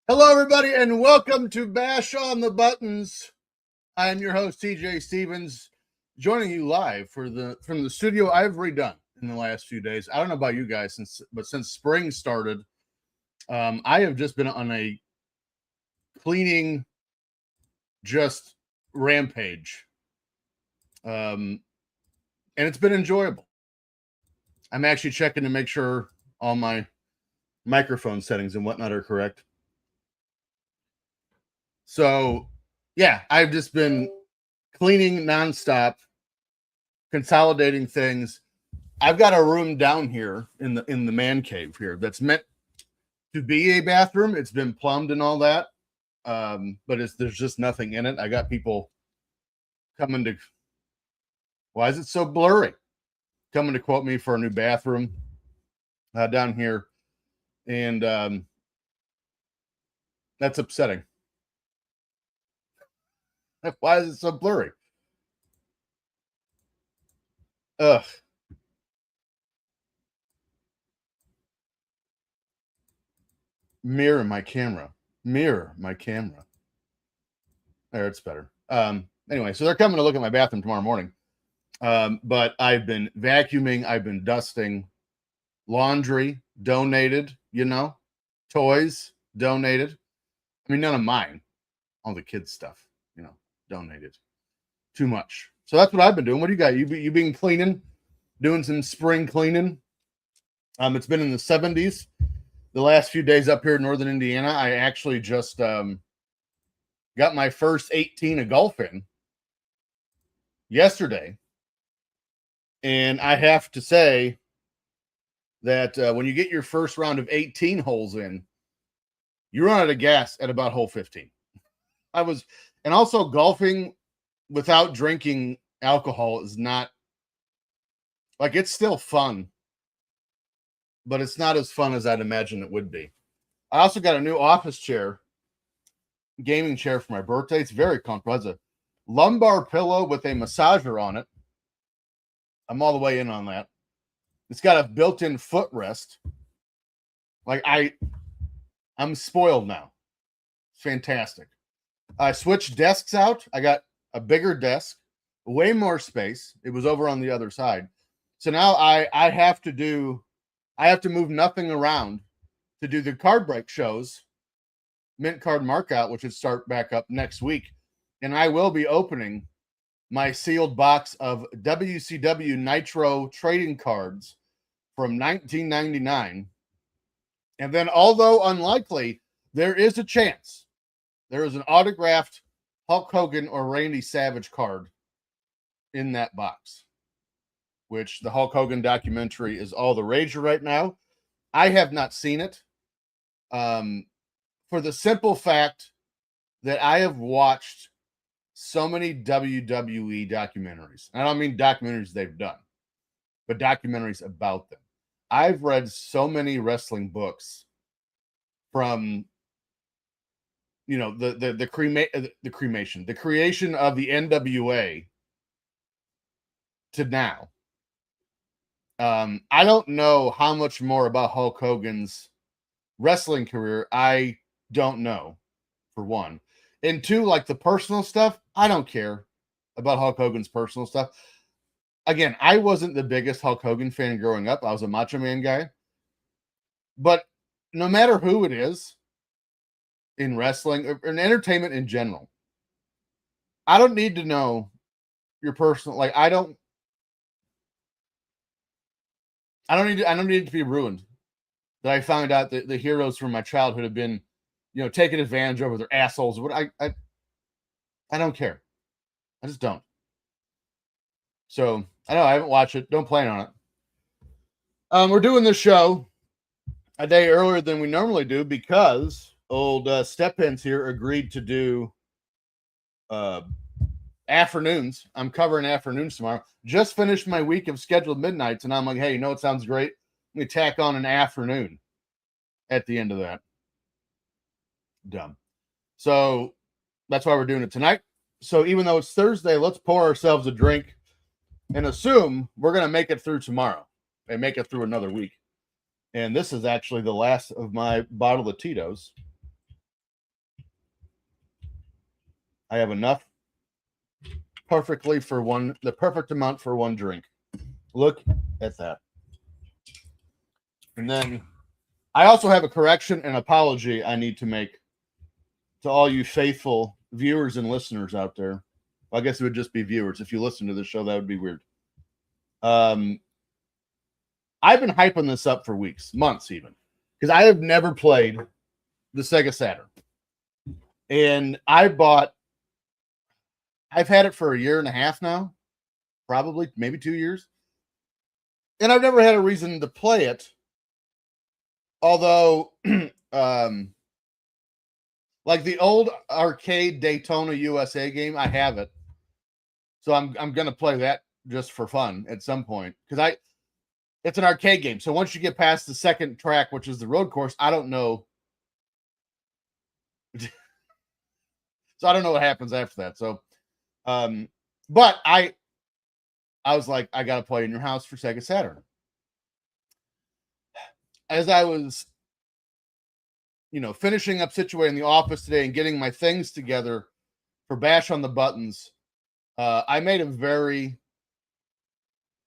Hello, everybody, and welcome to Bash on the Buttons. I am your host, TJ Stevens, joining you live from the studio I've redone in the last few days. I don't know about you guys, but since spring started, I have just been on a cleaning just rampage, and it's been enjoyable. I'm actually checking to make sure all my microphone settings and whatnot are correct. So, yeah, I've just been cleaning nonstop, consolidating things. I've got a room down here in the man cave here that's meant to be a bathroom. It's been plumbed and all that, but there's just nothing in it. I got people coming to. Why is it so blurry? Coming to quote me for a new bathroom down here, and that's upsetting. Why is it so blurry? Ugh. Mirror my camera. Mirror my camera. There, it's better. Anyway, so they're coming to look at my bathroom tomorrow morning. But I've been vacuuming, I've been dusting, laundry donated, toys donated. I mean, none of mine, all the kids' stuff, donated. Too much. So that's what I've been doing. What do you got? You been cleaning, doing some spring cleaning? It's been in the 70s. The last few days up here in northern Indiana, I actually just got my first 18 of golf in yesterday. And I have to say that when you get your first round of 18 holes in, you run out of gas at about hole 15. And also golfing without drinking alcohol is not, like, it's still fun, but it's not as fun as I'd imagine it would be. I also got a new office chair, gaming chair for my birthday. It's very comfortable. It has a lumbar pillow with a massager on it. I'm all the way in on that. It's got a built-in footrest. Like, I'm spoiled now. It's fantastic. I switched desks out. I got a bigger desk, way more space. It was over on the other side. So now I have to move nothing around to do the card break shows, mint card markout, which would start back up next week. And I will be opening my sealed box of WCW Nitro trading cards from 1999. And then, although unlikely, there is a chance there is an autographed Hulk Hogan or Randy Savage card in that box, which the Hulk Hogan documentary is all the rage right now. I have not seen it, for the simple fact that I have watched so many WWE documentaries. I don't mean documentaries they've done, but documentaries about them. I've read so many wrestling books from, the cremation, the creation of the NWA to now. I don't know how much more about Hulk Hogan's wrestling career. I don't know, for one. And two, like the personal stuff, I don't care about Hulk Hogan's personal stuff. Again, I wasn't the biggest Hulk Hogan fan growing up. I was a Macho Man guy. But no matter who it is in wrestling or in entertainment in general, I don't need to know your personal, like, I don't need it to be ruined that I found out that the heroes from my childhood have been, taken advantage of, their assholes. But I don't care. I just don't. So I know I haven't watched it. Don't plan on it. We're doing this show a day earlier than we normally do because old Step-Hens here agreed to do afternoons. I'm covering afternoons tomorrow. Just finished my week of scheduled midnights, and I'm like, hey, it sounds great. Let me tack on an afternoon at the end of that. Dumb. So that's why we're doing it tonight. So even though it's Thursday, let's pour ourselves a drink and assume we're going to make it through tomorrow and make it through another week. And this is actually the last of my bottle of Tito's. I have enough perfectly for the perfect amount for one drink. Look at that. And then I also have a correction and apology I need to make to all you faithful viewers and listeners out there. Well, I guess it would just be viewers. If you listen to the show, that would be weird. I've been hyping this up for weeks, months even, because I have never played the Sega Saturn. And I've had it for a year and a half now, probably, maybe 2 years. And I've never had a reason to play it. Although, like the old arcade Daytona USA game, I have it. So I'm going to play that just for fun at some point. Because it's an arcade game. So once you get past the second track, which is the road course, I don't know. So I don't know what happens after that. So, but I was like, I got to play In Your House for Sega Saturn. As I was, finishing up situating the office today and getting my things together for Bash on the Buttons, I made a very,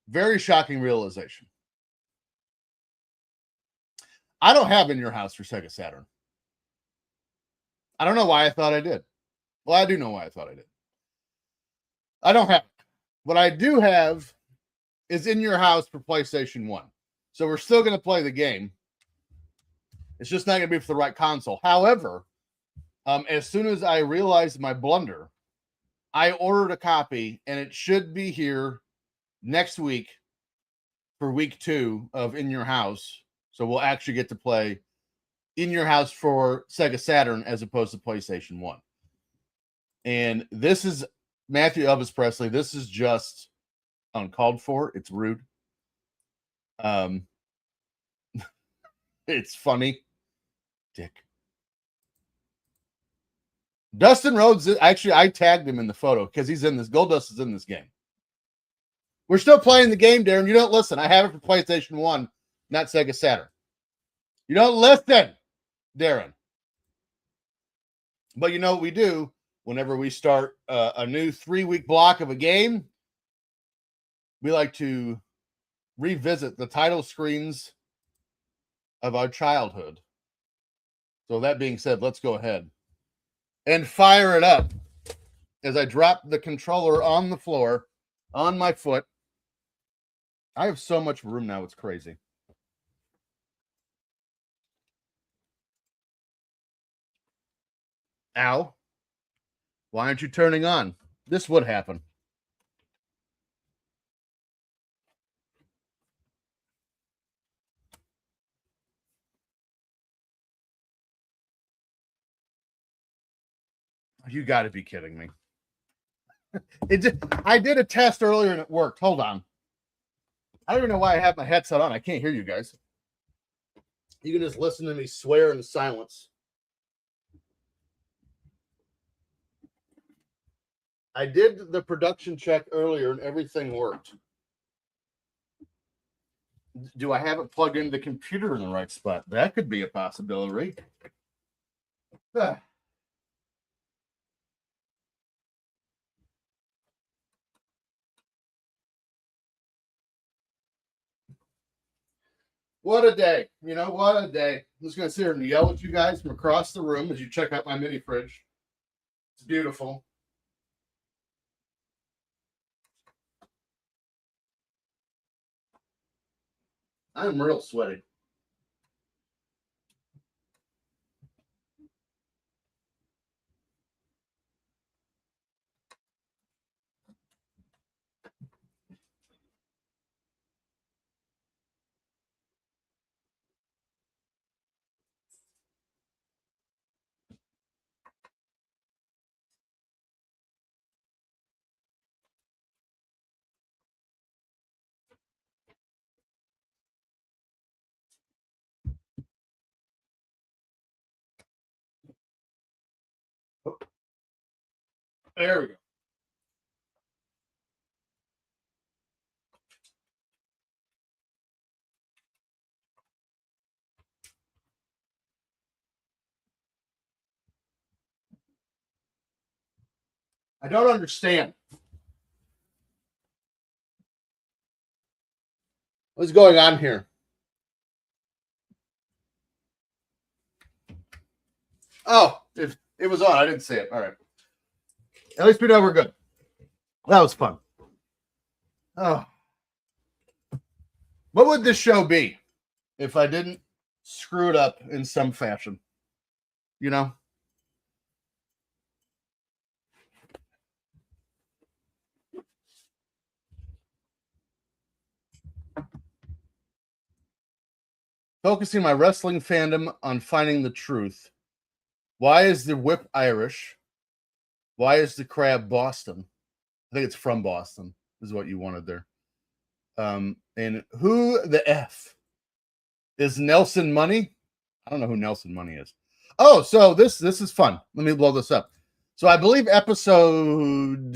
very shocking realization. I don't have In Your House for Sega Saturn. I don't know why I thought I did. Well, I do know why I thought I did. I don't have it. What I do have is In Your House for PlayStation 1. So we're still going to play the game. It's just not going to be for the right console. However, as soon as I realized my blunder, I ordered a copy, and it should be here next week for week 2 of In Your House. So we'll actually get to play In Your House for Sega Saturn as opposed to PlayStation 1. And this is Matthew Elvis Presley. This is just uncalled for. It's rude. It's funny. Dick. Dustin Rhodes, actually, I tagged him in the photo because he's in this. Goldust is in this game. We're still playing the game, Darren. You don't listen. I have it for PlayStation 1, not Sega Saturn. You don't listen, Darren. But you know what we do whenever we start a new 3-week block of a game? We like to revisit the title screens of our childhood. So that being said, let's go ahead and fire it up as I drop the controller on the floor, on my foot. I have so much room now, it's crazy. Ow. Why aren't you turning on? This would happen. You got to be kidding me. I did a test earlier and it worked. Hold on. I don't even know why I have my headset on. I can't hear you guys. You can just listen to me swear in silence. I did the production check earlier and everything worked. Do I have it plugged into the computer in the right spot? That could be a possibility. What a day. What a day. I'm just going to sit here and yell at you guys from across the room as you check out my mini fridge. It's beautiful. I'm real sweaty. There we go. I don't understand. What's going on here? Oh, it was on. I didn't see it. All right. At least we know we're good. That was fun. Oh. What would this show be if I didn't screw it up in some fashion? You know? Focusing my wrestling fandom on finding the truth. Why is the whip Irish? Why is the crab Boston? I think it's from Boston, is what you wanted there. And who the F is Nelson Money? I don't know who Nelson Money is. Oh, so this is fun. Let me blow this up. So I believe episode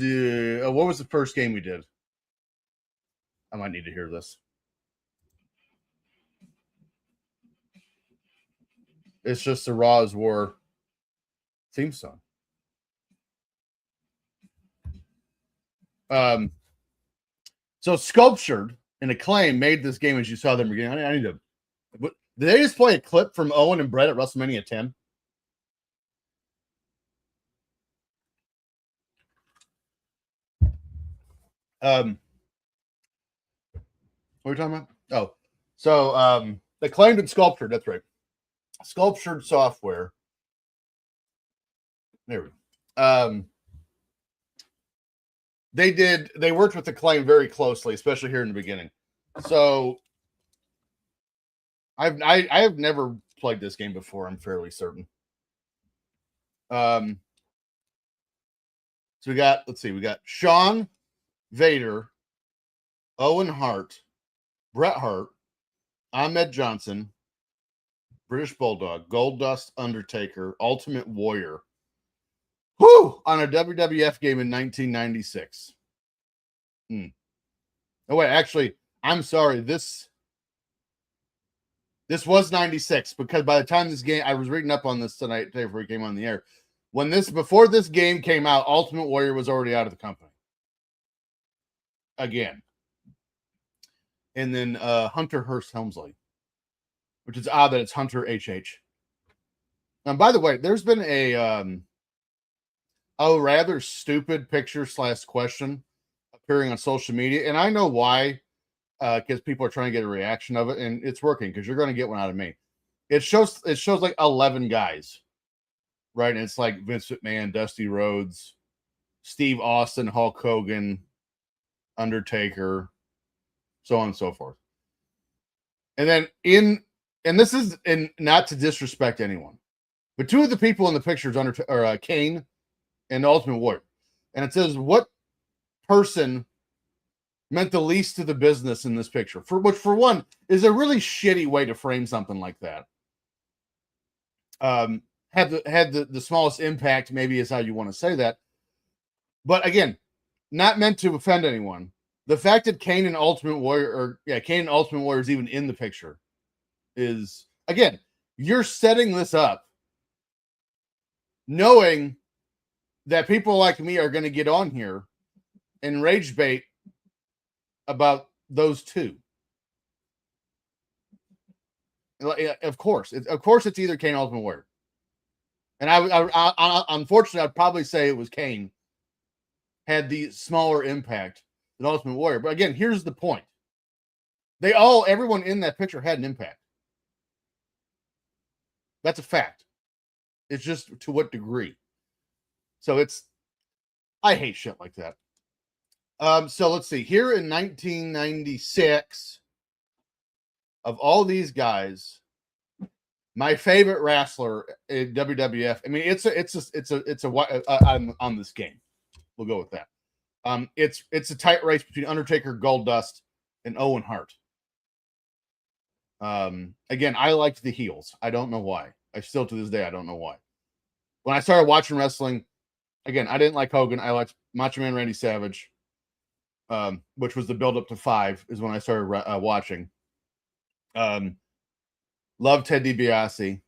what was the first game we did? I might need to hear this. It's just the Raw's War theme song. So Sculptured and Acclaim made this game as you saw them beginning. I need to. Did they just play a clip from Owen and Brett at WrestleMania 10? What are we talking about? Oh, so Acclaimed and Sculptured. That's right. Sculptured Software. There we go. They worked with Acclaim very closely, especially here in the beginning. So I have never played this game before, I'm fairly certain. So we got Sean, Vader, Owen Hart, Bret Hart, Ahmed Johnson, British Bulldog, Goldust, Undertaker, Ultimate Warrior. Whoo! On a WWF game in 1996. Oh, wait, actually, I'm sorry. This was 96 because by the time this game, I was reading up on this today before it came on the air. Before this game came out, Ultimate Warrior was already out of the company. Again. And then Hunter Hearst Helmsley, which is odd that it's Hunter HH. And by the way, there's been a rather stupid picture / question appearing on social media, and I know why, because people are trying to get a reaction of it, and it's working because you're going to get one out of me. It shows like 11 guys, right? And it's like Vince McMahon, Dusty Rhodes, Steve Austin, Hulk Hogan, Undertaker, so on and so forth. And then this is not to disrespect anyone, but two of the people in the pictures are Kane and Ultimate Warrior. And it says, what person meant the least to the business in this picture? Which for one is a really shitty way to frame something like that. Had the smallest impact, maybe is how you want to say that. But again, not meant to offend anyone. The fact that Kane and Ultimate Warrior is even in the picture is, again, you're setting this up knowing that people like me are going to get on here and rage bait about those two. Of course, it's either Kane or Ultimate Warrior. And I unfortunately, I'd probably say it was Kane had the smaller impact than Ultimate Warrior. But again, here's the point. Everyone in that picture had an impact. That's a fact. It's just to what degree. So I hate shit like that. So let's see. Here in 1996, of all these guys, my favorite wrestler in WWF. I mean, it's on this game. We'll go with that. It's a tight race between Undertaker, Goldust, and Owen Hart. Again, I liked the heels. I don't know why. I still to this day I don't know why. When I started watching wrestling, again, I didn't like Hogan. I liked Macho Man Randy Savage, which was the build up to 5 is when I started watching. Loved Ted DiBiase,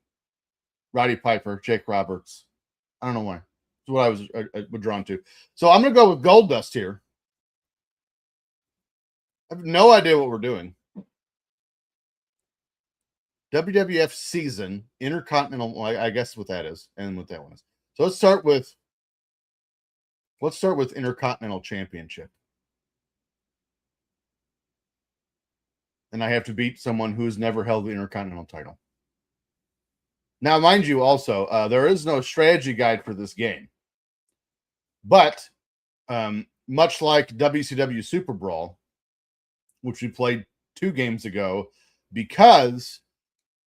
Roddy Piper, Jake Roberts. I don't know why. That's what I was drawn to. So I'm going to go with Goldust here. I have no idea what we're doing. WWF season, Intercontinental. Well, I guess what that is, and what that one is. So let's start with Intercontinental Championship. And I have to beat someone who's never held the Intercontinental title. Now, mind you, also, there is no strategy guide for this game. But much like WCW Super Brawl, which we played 2 games ago, because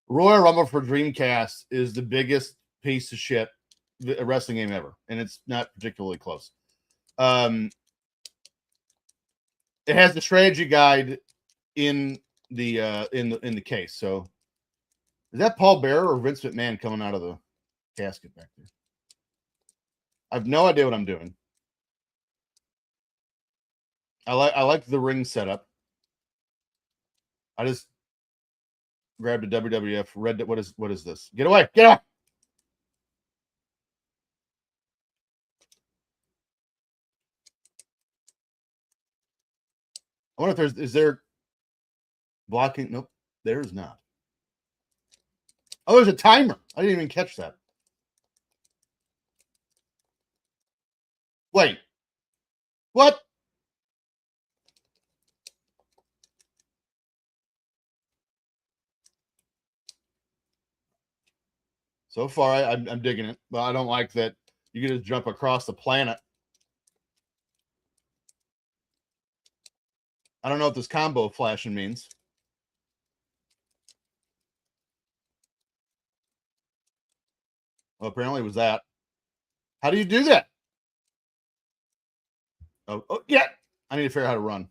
Royal Rumble for Dreamcast is the biggest piece of shit wrestling game ever, and it's not particularly close. It has the strategy guide in the case. So is that Paul Bearer or Vince McMahon coming out of the casket back there? I have no idea what I'm doing. I like the ring setup. I just grabbed a WWF red. What is this? Get away! Get away! I wonder if is there blocking? Nope, there is not. Oh, there's a timer. I didn't even catch that. Wait. What? So far, I'm digging it, but I don't like that you can just jump across the planet. I don't know what this combo flashing means. Well, apparently it was that. How do you do that? Oh, yeah. I need to figure out how to run.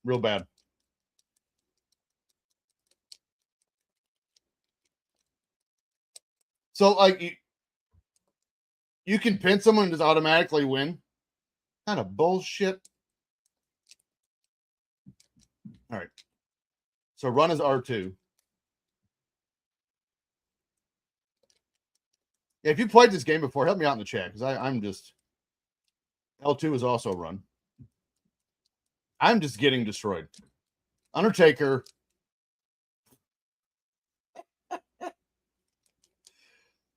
Real bad. So, like, you can pin someone and just automatically win? Kind of bullshit. All right. So run is R2. If you played this game before, help me out in the chat, because I'm just... L2 is also run. I'm just getting destroyed. Undertaker.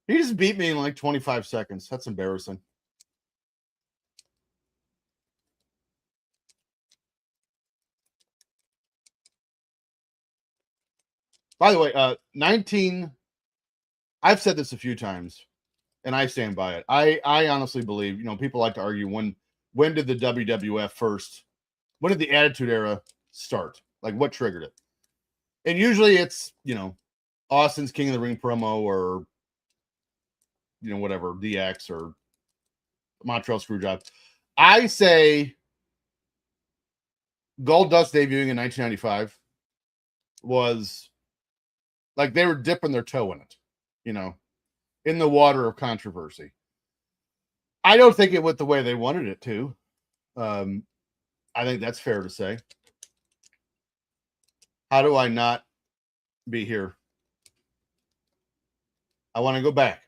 He just beat me in like 25 seconds. That's embarrassing. By the way, 19... I've said this a few times, and I stand by it. I honestly believe, people like to argue when did the WWF first, when did the Attitude Era start? Like, what triggered it? And usually it's, Austin's King of the Ring promo, or, whatever, DX or Montreal Screwjob. I say Goldust debuting in 1995 was like they were dipping their toe in it, in the water of controversy. I don't think it went the way they wanted it to. I think that's fair to say. How do I not be here? I want to go back.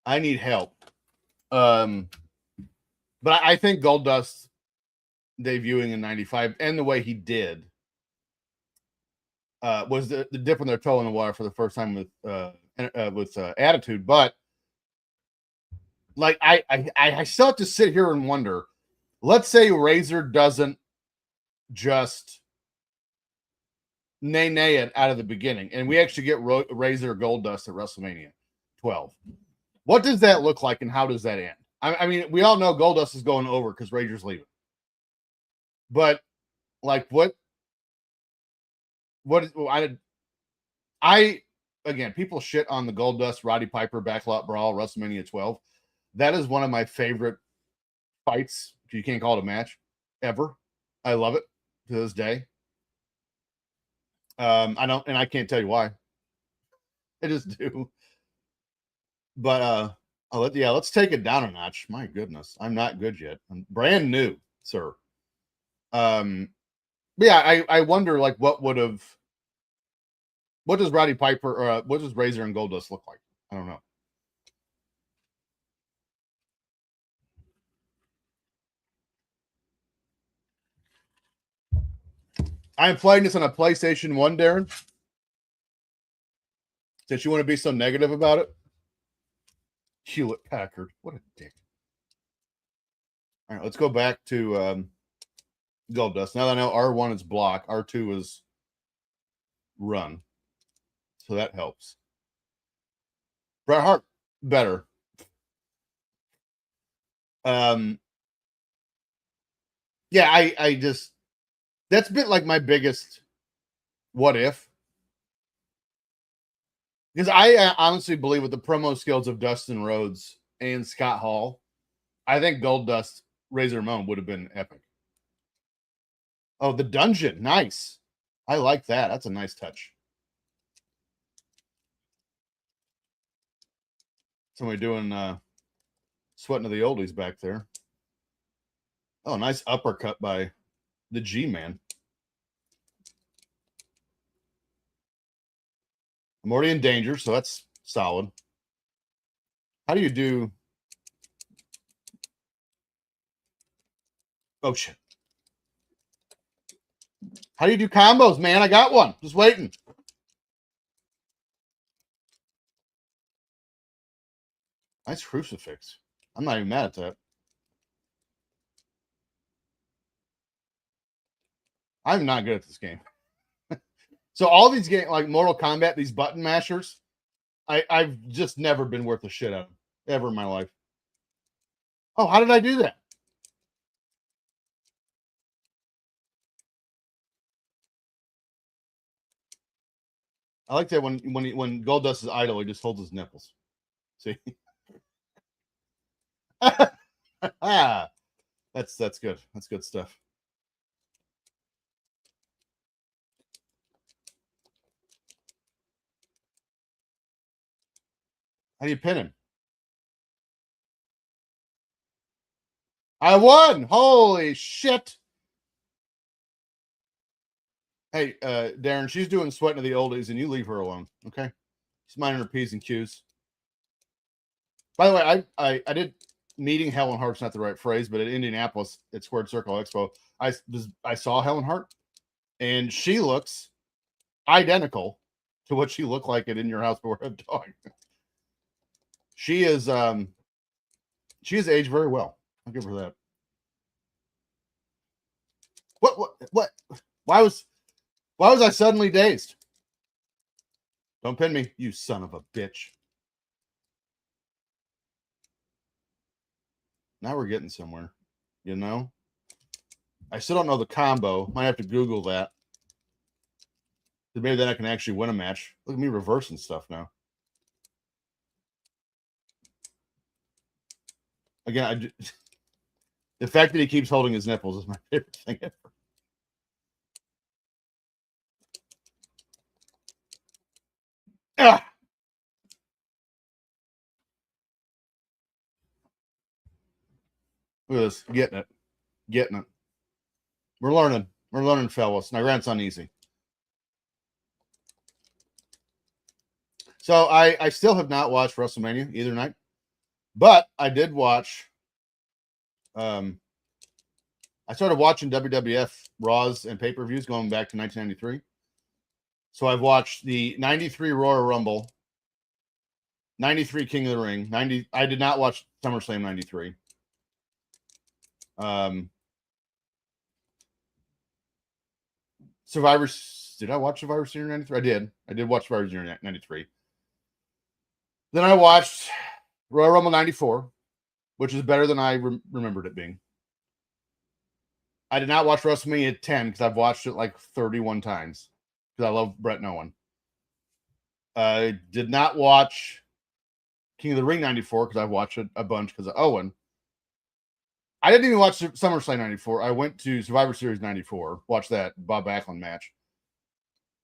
I need help. But I think Goldust debuting in 95 and the way he did was the dipping their toe in the water for the first time with Attitude. But like I still have to sit here and wonder. Let's say Razor doesn't just nay it out of the beginning, and we actually get Razor Goldust at WrestleMania 12. What does that look like, and how does that end? I mean, we all know Goldust is going over because Razor's leaving. But like, what I again, people shit on the Goldust Roddy Piper backlot brawl WrestleMania 12. That is one of my favorite fights. You can't call it a match ever. I love it to this day. I can't tell you why. I just do. But let's take it down a notch. My goodness, I'm not good yet. I'm brand new, sir. Yeah, I wonder, like, what does Roddy Piper, or what does Razor and Goldust look like? I don't know. I'm playing this on a PlayStation 1, Darren. Since you want to be so negative about it. Hewlett Packard. What a dick. All right, let's go back to Gold Dust. Now that I know R1 is block, R2 is run. So that helps. Bret Hart, better. Yeah, I just, that's been like my biggest what if. Because I honestly believe with the promo skills of Dustin Rhodes and Scott Hall, I think Goldust Razor Ramon would have been epic. Oh, the dungeon. Nice. I like that. That's a nice touch. Somebody doing sweating to the oldies back there. Oh, nice uppercut by the G-Man. I'm already in danger, so that's solid. How do you do? Oh, shit. How do you do combos, man? I got one. Just waiting. Nice crucifix. I'm not even mad at that. I'm not good at this game. So all these games, like Mortal Kombat, these button mashers, I've just never been worth a shit out of ever in my life. Oh, how did I do that? I like that when Goldust is idle, he just holds his nipples. See? Ah, that's good. That's good stuff. How do you pin him? I won! Holy shit! Hey, Darren, she's doing sweating to the oldies, and you leave her alone, okay? She's minding her P's and Q's. By the way, I did meeting Helen Hart's not the right phrase, but at Indianapolis at Squared Circle Expo, I saw Helen Hart, and she looks identical to what she looked like at In Your House Before a Dog. She is aged very well. I'll give her that. What? Why was I suddenly dazed? Don't pin me, you son of a bitch. Now we're getting somewhere, you know? I still don't know the combo. Might have to Google that. Maybe then I can actually win a match. Look at me reversing stuff now. Again, the fact that he keeps holding his nipples is my favorite thing ever. Ah! Look at this. Getting it. We're learning, fellas. My rant's uneasy. So I still have not watched WrestleMania either night, but I did watch. I started watching WWF Raws and pay-per-views going back to 1993. So I've watched the 93 Royal Rumble, 93 King of the Ring, 90. I did not watch SummerSlam 93. Survivor. Did I watch Survivor Series 93? I did. I did watch Survivor Series 93. Then I watched Royal Rumble 94, which is better than I remembered it being. I did not watch WrestleMania 10 because I've watched it like 31 times because I love Bret and Owen. I did not watch King of the Ring 94 because I've watched it a bunch because of Owen. I didn't even watch SummerSlam 94. I went to Survivor Series 94, watched that Bob Backlund match,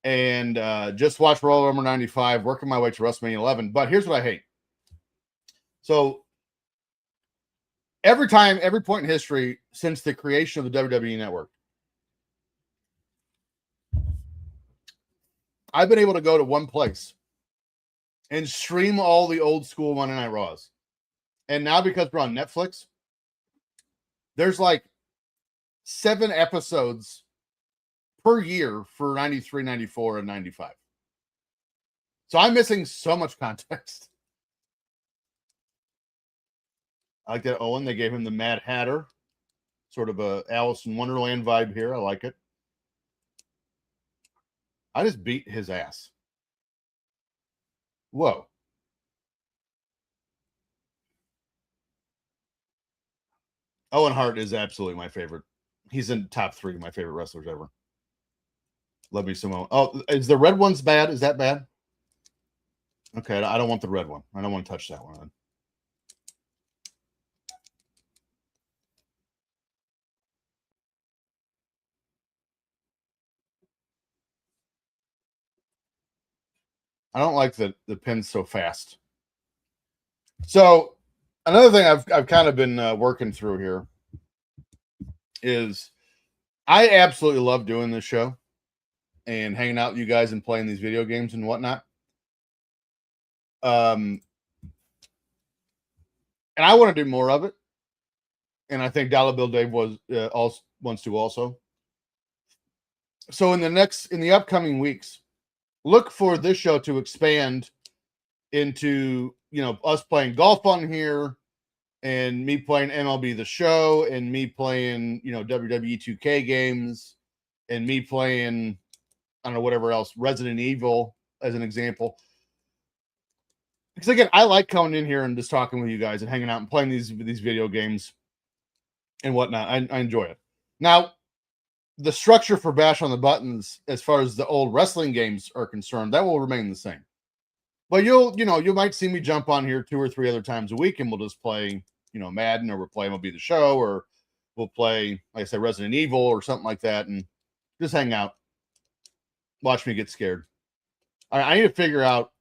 and just watched Royal Rumble 95, working my way to WrestleMania 11. But here's what I hate. So every point in history since the creation of the WWE Network, I've been able to go to one place and stream all the old school Monday Night Raws. And now because we're on Netflix, there's like 7 episodes per year for 93, 94, and 95. So I'm missing so much context. I like that Owen. They gave him the Mad Hatter. Sort of a Alice in Wonderland vibe here. I like it. I just beat his ass. Whoa. Owen Hart is absolutely my favorite. He's in top 3 of my favorite wrestlers ever. Love me some Owen. Oh, is the red one's bad? Is that bad? Okay, I don't want the red one. I don't want to touch that one. I don't like the pins so fast. So another thing I've kind of been working through here is I absolutely love doing this show and hanging out with you guys and playing these video games and whatnot. And I want to do more of it. And I think Dollar Bill Dave also wants to also. So in the upcoming weeks, look for this show to expand into, us playing golf on here and me playing MLB The Show and me playing, WWE 2K games and me playing, I don't know, whatever else, Resident Evil as an example. Because again, I like coming in here and just talking with you guys and hanging out and playing these video games and whatnot. I enjoy it. Now, the structure for Bash on the Buttons, as far as the old wrestling games are concerned, that will remain the same. But you might see me jump on here 2 or 3 other times a week, and we'll just play, Madden, or we'll play MLB The Show, or we'll play, like I said, Resident Evil or something like that, and just hang out. Watch me get scared. All right, I need to figure out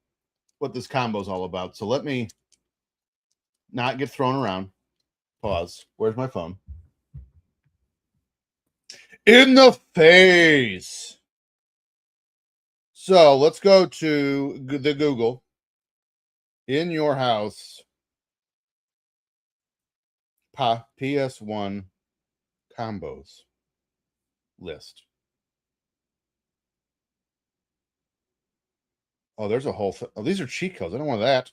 what this combo is all about. So let me not get thrown around. Pause. Where's my phone? In the face. So let's go to the Google. In your house, PS1 combos list. Oh, there's a whole thing. Oh, these are cheat codes. I don't want that.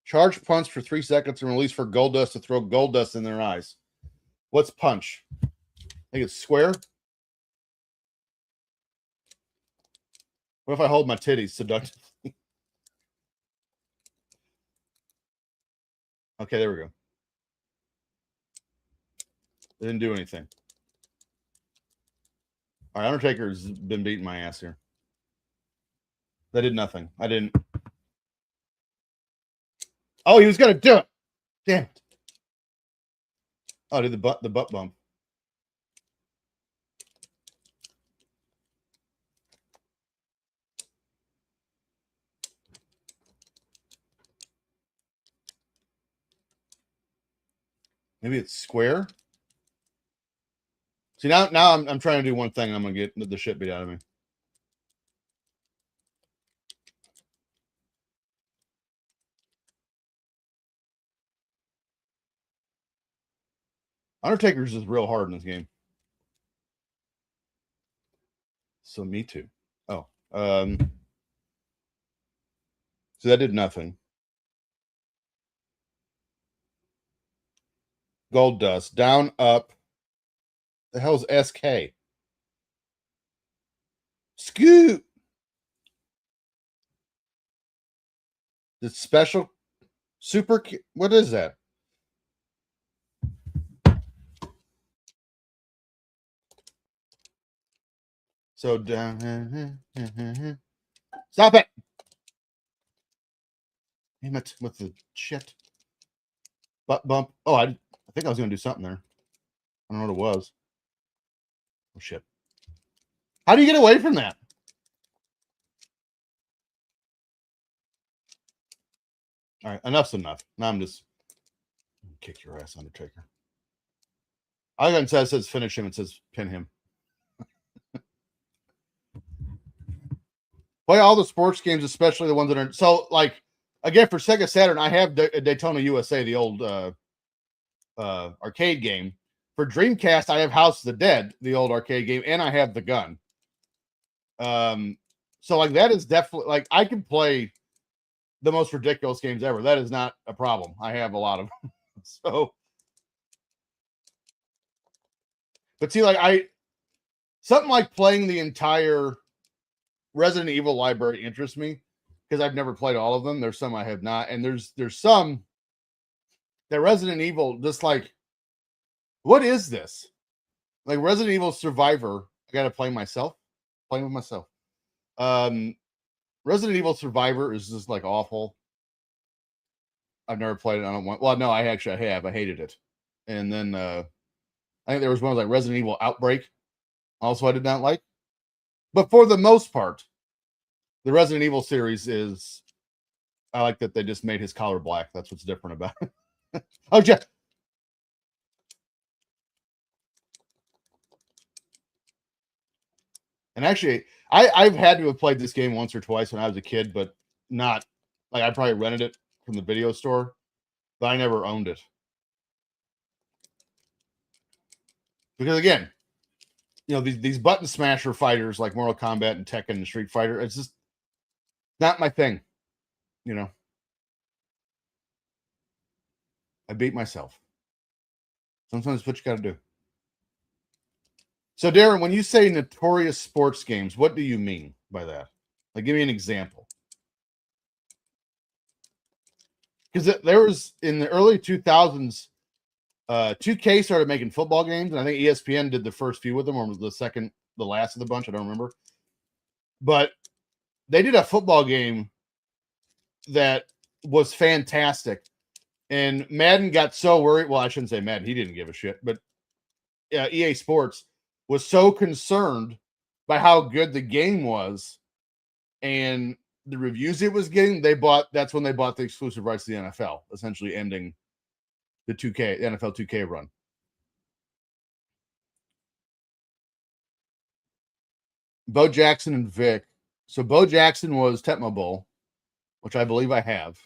Charge punch for 3 seconds and release for gold dust to throw gold dust in their eyes. What's punch? I think it's square. What if I hold my titties seductively? Okay, there we go. It didn't do anything. All right, Undertaker's been beating my ass here. That did nothing. I didn't. Oh, he was gonna do it. Damn it. Oh, did the butt bump. Maybe it's square. See, now I'm trying to do one thing and I'm gonna get the shit beat out of me. Undertaker's is real hard in this game. So me too. Oh. So that did nothing. Gold dust. Down, up. The hell's SK? Scoot. The special super. What is that? So down. Stop it. Damn it with the shit. Butt bump. Oh, I think I was going to do something there. I don't know what it was. Oh, shit. How do you get away from that? All right, enough's enough. Now I'm just kick your ass, Undertaker. I got it says finish him. It says pin him. Play all the sports games, especially the ones that are so like. Again, for Sega Saturn, I have Daytona USA, the old arcade game. For Dreamcast, I have House of the Dead, the old arcade game, and I have The Gun. So like that is definitely like I can play the most ridiculous games ever. That is not a problem. I have a lot of them. So, but see, like something like playing the entire Resident Evil library interests me because I've never played all of them. There's some I have not, and there's some that Resident Evil just like, what is this? Like Resident Evil Survivor, I got to play myself, playing with myself. Resident Evil Survivor is just like awful. I've never played it. I don't want. Well, no, I have. I hated it. And then I think there was one like Resident Evil Outbreak. Also, I did not like. But for the most part, the Resident Evil series is. I like that they just made his collar black. That's what's different about it. Oh, Jeff. And actually, I've had to have played this game once or twice when I was a kid, but not like I probably rented it from the video store, but I never owned it. Because again, you know, these button smasher fighters like Mortal Kombat and Tekken and Street Fighter, it's just not my thing. You know, I beat myself. Sometimes it's what you got to do. So, Darren, when you say notorious sports games, what do you mean by that? Like, give me an example. Because there was in the early 2000s, 2K started making football games, and I think ESPN did the first few with them, or was the last of the bunch. I don't remember. But they did a football game that was fantastic. And Madden got so worried. Well, I shouldn't say Madden. He didn't give a shit. But EA Sports was so concerned by how good the game was and the reviews it was getting. That's when they bought the exclusive rights to the NFL, essentially ending the NFL 2K run. Bo Jackson and Vic. So Bo Jackson was Tecmo Bowl, which I believe I have.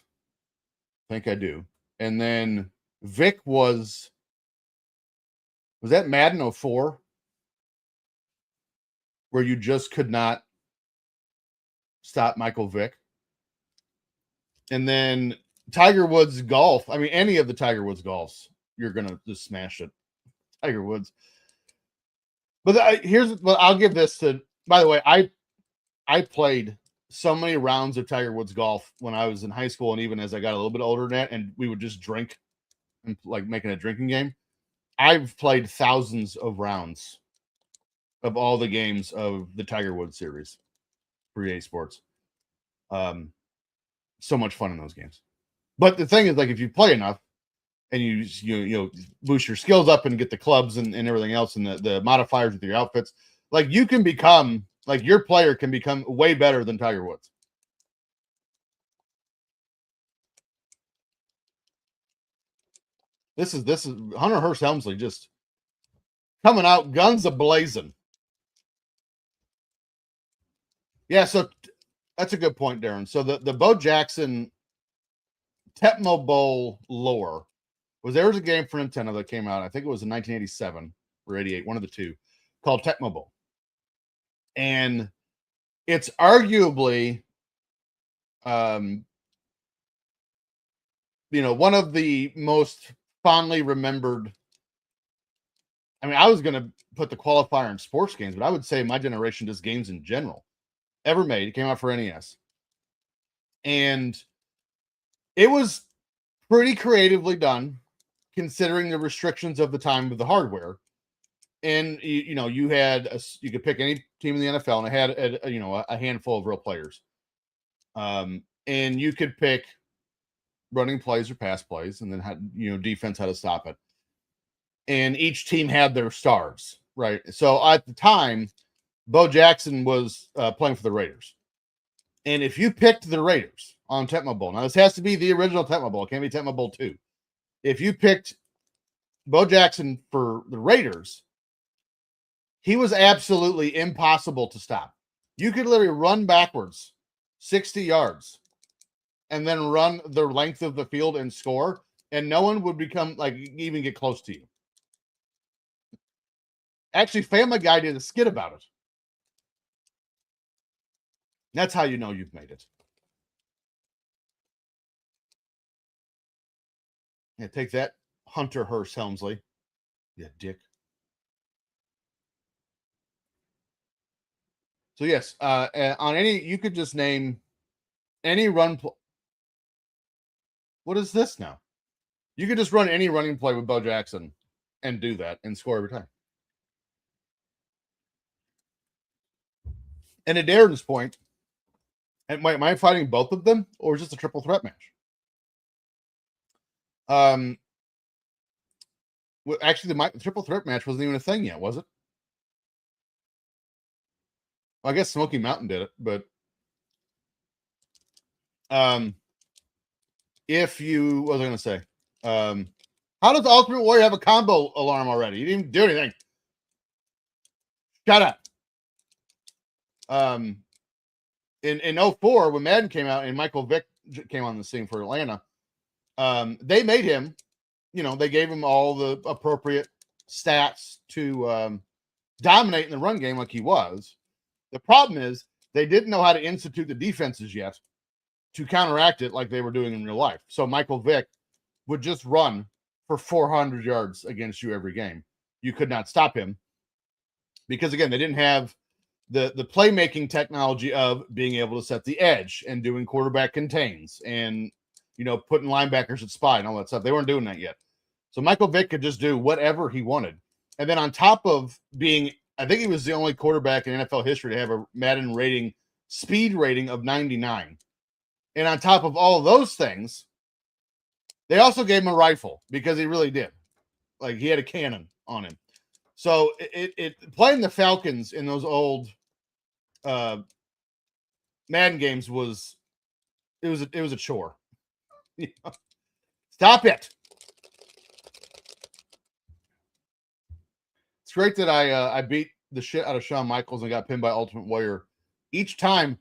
I think I do. And then Vic was that Madden 04? Where you just could not stop Michael Vick. And then Tiger Woods golf. I mean, any of the Tiger Woods golfs, you're going to just smash it. Tiger Woods. But I'll give this to, by the way, I played so many rounds of Tiger Woods golf when I was in high school and even as I got a little bit older than that, and we would just drink and like making a drinking game. I've played thousands of rounds of all the games of the Tiger Woods series for EA Sports. So much fun in those games. But the thing is, like, if you play enough and you boost your skills up and get the clubs and everything else and the modifiers with your outfits, like you can become, like your player can become way better than Tiger Woods. This is Hunter Hearst Helmsley just coming out guns a-blazing. Yeah, so that's a good point, Darren. So the Bo Jackson Tecmo Bowl lore was there was a game for Nintendo that came out, I think it was in 1987 or 88, one of the two, called Tecmo Bowl. And it's arguably one of the most fondly remembered. I mean, I was going to put the qualifier in sports games, but I would say my generation just games in general ever made. It came out for NES. And it was pretty creatively done considering the restrictions of the time of the hardware. And you could pick any team in the NFL and it had a handful of real players. And you could pick running plays or pass plays and then defense how to stop it. And each team had their stars, right? So at the time, Bo Jackson was playing for the Raiders. And if you picked the Raiders on Tecmo Bowl, now this has to be the original Tecmo Bowl. It can't be Tecmo Bowl 2. If you picked Bo Jackson for the Raiders, he was absolutely impossible to stop. You could literally run backwards 60 yards and then run the length of the field and score, and no one would become like even get close to you. Actually, Family Guy did a skit about it. That's how you know you've made it. Yeah, take that, Hunter Hearst Helmsley. Yeah, dick. So yes, on any, you could just name any run. What is this now? You could just run any running play with Bo Jackson and do that and score every time. And at Darren's point, am I fighting both of them, or is this a triple threat match? Actually, the triple threat match wasn't even a thing yet, was it? Well, I guess Smoky Mountain did it, but if you, what was I going to say? How does Ultimate Warrior have a combo alarm already? You didn't even do anything. Shut up. In 04, when Madden came out and Michael Vick came on the scene for Atlanta, they made him, they gave him all the appropriate stats to dominate in the run game like he was. The problem is they didn't know how to institute the defenses yet to counteract it like they were doing in real life. So Michael Vick would just run for 400 yards against you every game. You could not stop him because, again, they didn't have the playmaking technology of being able to set the edge and doing quarterback contains and, putting linebackers at spy and all that stuff. They weren't doing that yet. So Michael Vick could just do whatever he wanted. And then on top of being, I think he was the only quarterback in NFL history to have a Madden speed rating of 99. And on top of all of those things, they also gave him a rifle because he really did. Like, he had a cannon on him. So it playing the Falcons in those old Madden games was a chore. Stop it. It's great that I beat the shit out of Shawn Michaels and got pinned by Ultimate Warrior each time,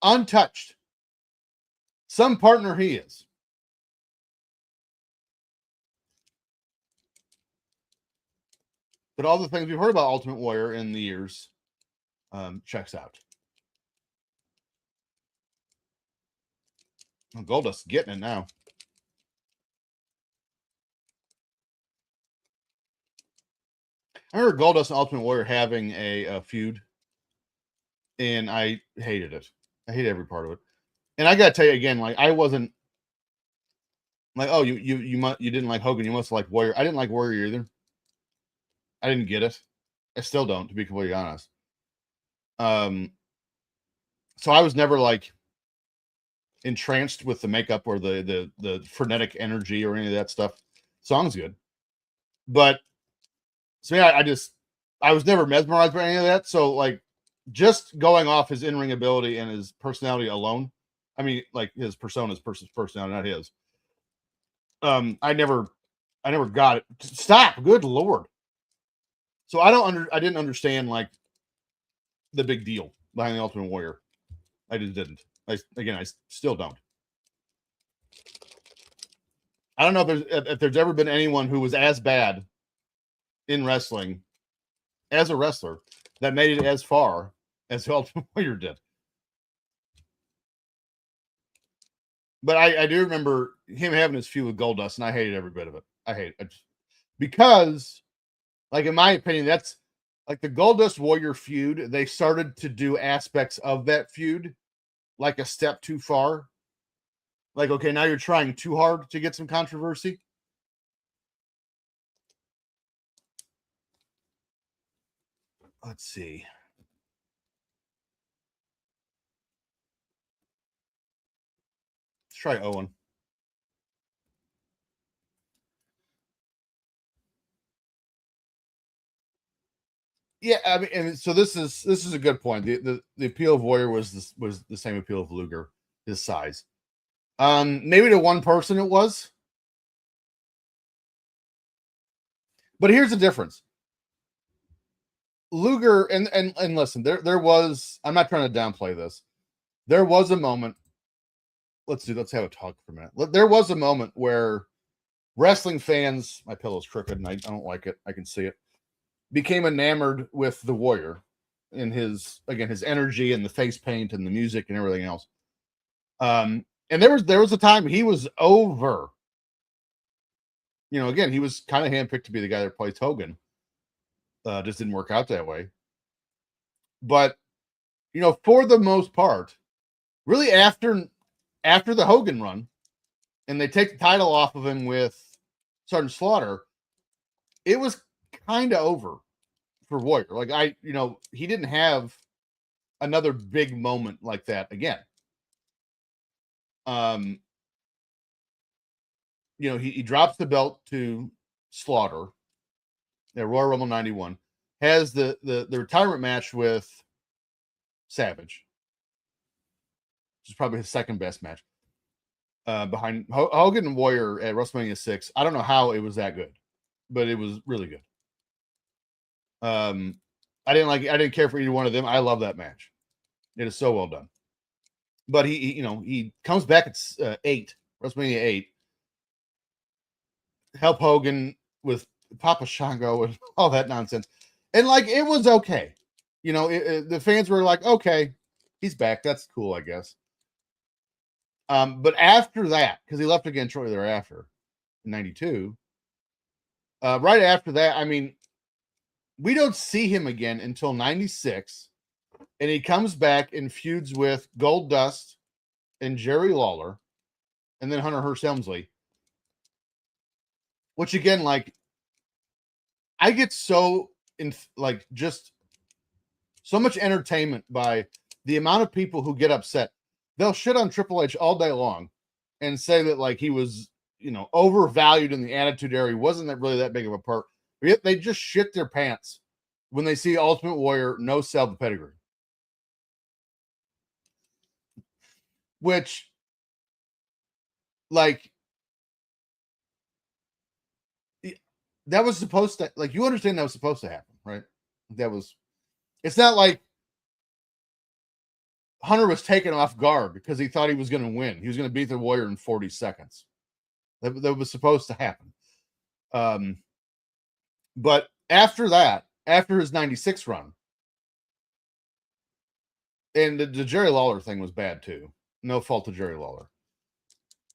untouched. Some partner he is. But all the things we've heard about Ultimate Warrior in the years checks out. Oh, Goldust's getting it now. I remember Goldust and Ultimate Warrior having a feud, and I hated it. I hated every part of it. And I gotta tell you again, like, I wasn't like, oh, you didn't like Hogan, you must like Warrior. I didn't like Warrior either. I didn't get it. I still don't, to be completely honest. So I was never like entranced with the makeup or the frenetic energy or any of that stuff. Song's good, but so yeah, I was never mesmerized by any of that. So, like, just going off his in-ring ability and his personality alone, I mean, like, his persona's personality, not his. I never got it. Stop, good Lord. So I didn't understand, like, the big deal behind the Ultimate Warrior. I just didn't. I still don't. I don't know if there's ever been anyone who was as bad in wrestling as a wrestler that made it as far as the Ultimate Warrior did. But I do remember him having his feud with Goldust, and I hated every bit of it. I hate it because, like, in my opinion, that's like the Goldust Warrior feud. They started to do aspects of that feud like a step too far. Like, okay, now you're trying too hard to get some controversy. Let's see. Let's try Owen. Yeah, I mean, and so this is a good point. The appeal of Warrior was the same appeal of Luger, his size. Maybe to one person it was, but here's the difference. Luger and listen, there was, I'm not trying to downplay this. There was a moment. Let's have a talk for a minute. There was a moment where wrestling fans, my pillow's crooked and I don't like it. I can see it. Became enamored with the Warrior in his energy and the face paint and the music and everything else. And there was a time he was over. You know, again, he was kind of handpicked to be the guy that plays Hogan. Just didn't work out that way. But you know, for the most part, really after the Hogan run, and they take the title off of him with Sergeant Slaughter, it was kind of over for Warrior. Like he didn't have another big moment like that again. He drops the belt to Slaughter at Royal Rumble 91, has the retirement match with Savage, which is probably his second best match. Behind Hogan and Warrior at WrestleMania 6. I don't know how it was that good, but it was really good. I didn't care for either one of them. I love that match. It is so well done. But he comes back at WrestleMania 8, help Hogan with Papa Shango and all that nonsense. And it was okay. The fans were like, okay, he's back. That's cool, I guess. But after that, because he left again shortly thereafter, in 92, right after that, I mean, we don't see him again until 96, and he comes back and feuds with Goldust and Jerry Lawler, and then Hunter Hearst Helmsley. Which again, I get so just so much entertainment by the amount of people who get upset. They'll shit on Triple H all day long and say that he was, overvalued in the Attitude Era. He wasn't really that big of a part. But yet they just shit their pants when they see Ultimate Warrior no sell the pedigree. Which, that was supposed to, you understand that was supposed to happen, right? It's not like Hunter was taken off guard because he thought he was going to win. He was going to beat the Warrior in 40 seconds. That was supposed to happen. But after that, after his 96 run, and the Jerry Lawler thing was bad too. No fault of Jerry Lawler.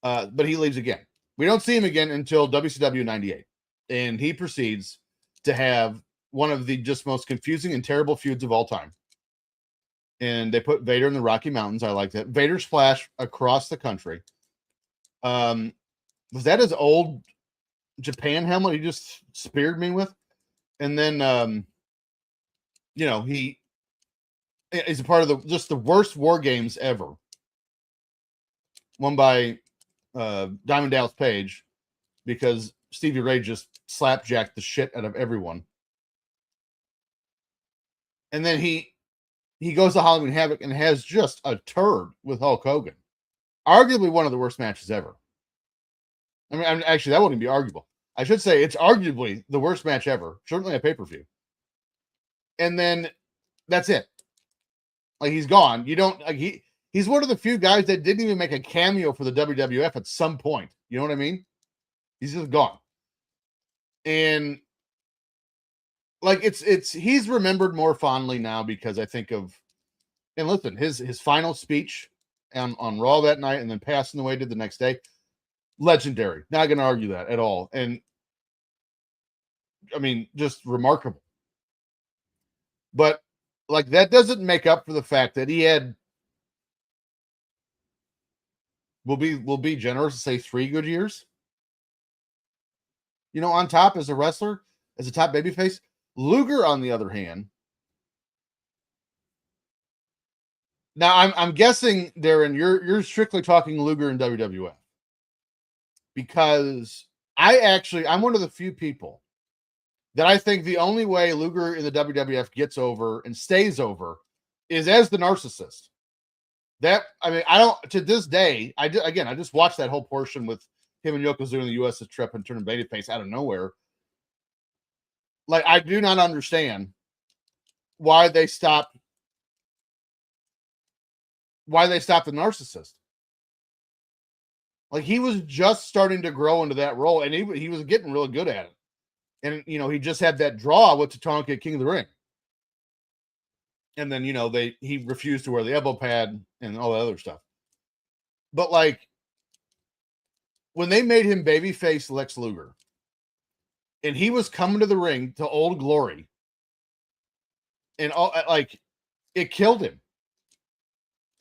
But he leaves again. We don't see him again until WCW 98. And he proceeds to have one of the just most confusing and terrible feuds of all time. And they put Vader in the Rocky Mountains. I like that. Vader splash across the country. Was that his old Japan helmet he just speared me with? And then, he's a part of the worst war games ever. Won by Diamond Dallas Page because Stevie Ray just slapjacked the shit out of everyone. And then he goes to Halloween Havoc and has just a turd with Hulk Hogan. Arguably one of the worst matches ever. I mean, actually, that wouldn't be arguable. I should say it's arguably the worst match ever. Certainly a pay-per-view. And then that's it. He's gone. You don't he's one of the few guys that didn't even make a cameo for the WWF at some point. You know what I mean? He's just gone. And he's remembered more fondly now because I think of, and listen, his final speech on Raw that night and then passing away the next day, legendary. Not going to argue that at all. And I mean, just remarkable. But that doesn't make up for the fact that he had, we'll be generous to say 3 good years. On top as a wrestler, as a top babyface. Luger, on the other hand. Now, I'm guessing, Darren, you're strictly talking Luger and WWF. Because I'm one of the few people that I think the only way Luger in the WWF gets over and stays over is as the narcissist. To this day, I just watched that whole portion with him and Yokozuna in the U.S. trip and turning babyface out of nowhere. I do not understand why they stopped the narcissist. Like, he was just starting to grow into that role, and he was getting really good at it. And, he just had that draw with Tatanka at King of the Ring. And then, he refused to wear the elbow pad and all that other stuff. But, like, when they made him babyface Lex Luger, and he was coming to the ring to Old Glory, and all, like, it killed him.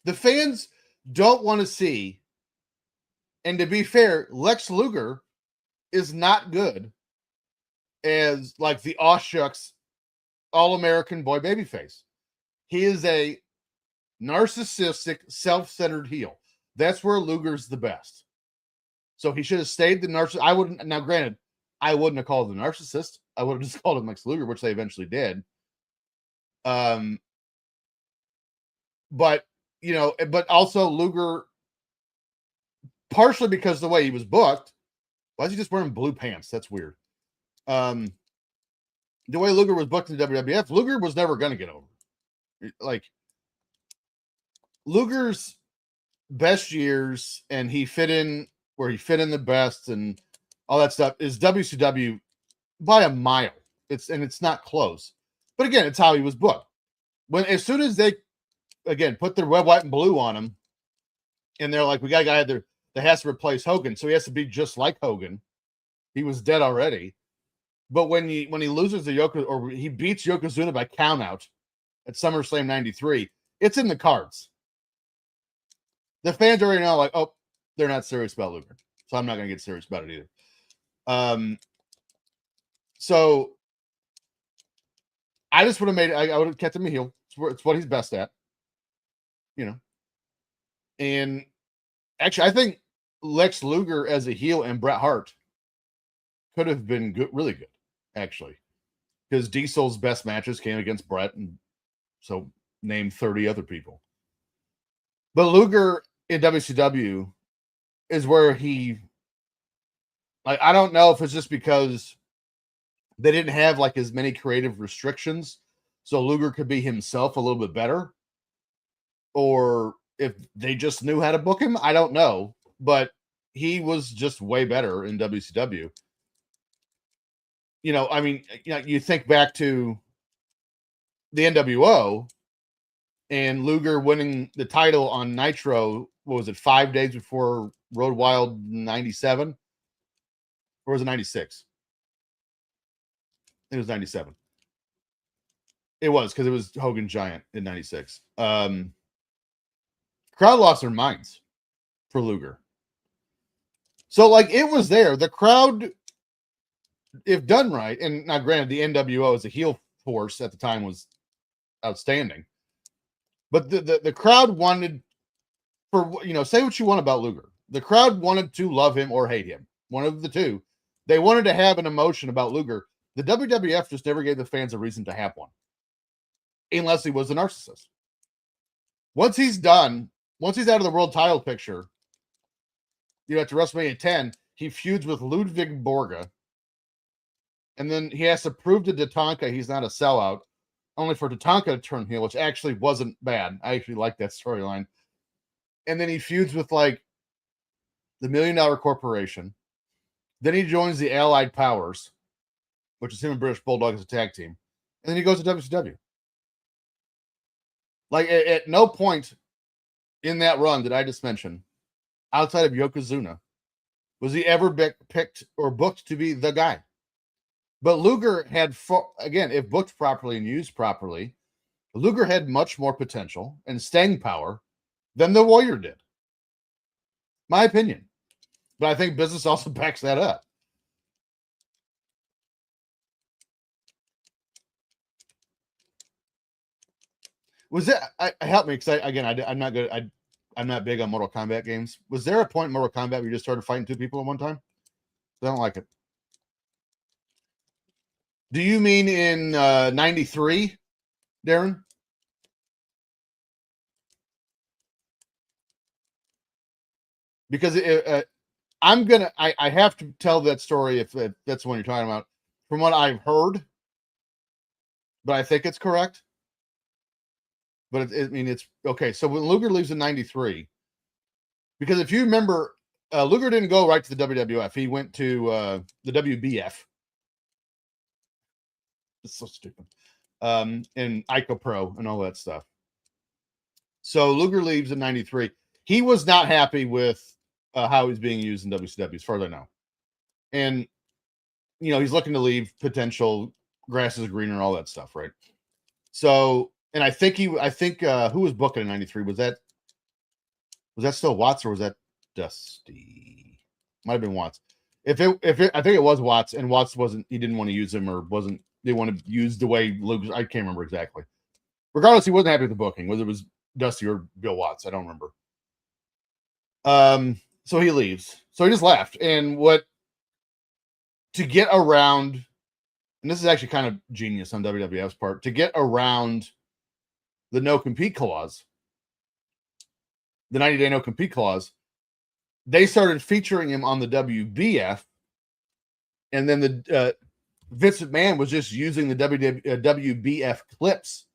The fans don't want to see. And to be fair, Lex Luger is not good as, like, the shucks all-American boy babyface. He is a narcissistic, self-centered heel. That's where Luger's the best. So he should have stayed the narcissist. Now granted, I wouldn't have called him the narcissist. I would have just called him Lex Luger, which they eventually did. But also Luger, partially because of the way he was booked. Why is he just wearing blue pants? That's weird. The way Luger was booked in the WWF, Luger was never going to get over. Like, Luger's best years, and he fit in where he fit in the best and all that stuff, is WCW by a mile. It's not close. But again, it's how he was booked. As soon as they, again, put their red, white, and blue on him, and they're like, we got a guy that has to replace Hogan, so he has to be just like Hogan. He was dead already. But when he loses or he beats Yokozuna by countout at SummerSlam 93, it's in the cards. The fans already know, like, oh, they're not serious about Luger, so I'm not going to get serious about it either. So I just would have I would have kept him a heel. It's what he's best at, And actually, I think Lex Luger as a heel and Bret Hart could have been good, really good, actually, because Diesel's best matches came against Bret, and so name 30 other people. But Luger in WCW is where he, like, I don't know if it's just because they didn't have, like, as many creative restrictions, so Luger could be himself a little bit better, or if they just knew how to book him. I don't know, but he was just way better in WCW. You think back to the NWO and Luger winning the title on Nitro. What was it, 5 days before Road Wild 97? Or was it 96? It was 97. It was, because it was Hogan Giant in 96. Crowd lost their minds for Luger. So, like, it was there. The crowd, if done right, and now granted, the NWO as a heel force at the time was outstanding, but the crowd wanted, say what you want about Luger, the crowd wanted to love him or hate him, one of the two. They wanted to have an emotion about Luger. The WWF just never gave the fans a reason to have one, unless he was a narcissist. Once he's out of the world title picture, after WrestleMania 10, he feuds with Ludwig Borga. And then he has to prove to Tatanka he's not a sellout, only for Tatanka to turn heel, which actually wasn't bad. I actually liked that storyline. And then he feuds with, like, the $1 Million Corporation. Then he joins the Allied Powers, which is him and British Bulldog as a tag team. And then he goes to WCW. Like, at no point in that run that I just mentioned, outside of Yokozuna, was he ever picked or booked to be the guy. But Luger had, again, if booked properly and used properly, Luger had much more potential and staying power than the Warrior did. My opinion. But I think business also backs that up. Was it? Help me, because I'm not good. I'm not big on Mortal Kombat games. Was there a point in Mortal Kombat where you just started fighting two people at one time? I don't like it. Do you mean in 93, Darren? Because I have to tell that story if that's the one you're talking about. From what I've heard, but I think it's correct. but I mean, it's okay. So when Luger leaves in 93, because if you remember, Luger didn't go right to the WWF. He went to the WBF. It's so stupid. And Ico Pro and all that stuff. So Luger leaves in 93. He was not happy with how he's being used in WCW, as far as I know. And, you know, he's looking to leave, potential grass is greener, all that stuff, right? So, and I think who was booking in 93? Was that still Watts or was that Dusty? Might have been Watts. I think it was Watts, and Watts he didn't want to use him, or they want to use the way Luger, I can't remember exactly. Regardless, he wasn't happy with the booking, whether it was Dusty or Bill Watts. I don't remember. So he leaves. So he just left. And to get around, and this is actually kind of genius on WWF's part, to get around the no-compete clause, the 90-day no-compete clause, they started featuring him on the WBF, and then the Vince McMahon was just using the WBF clips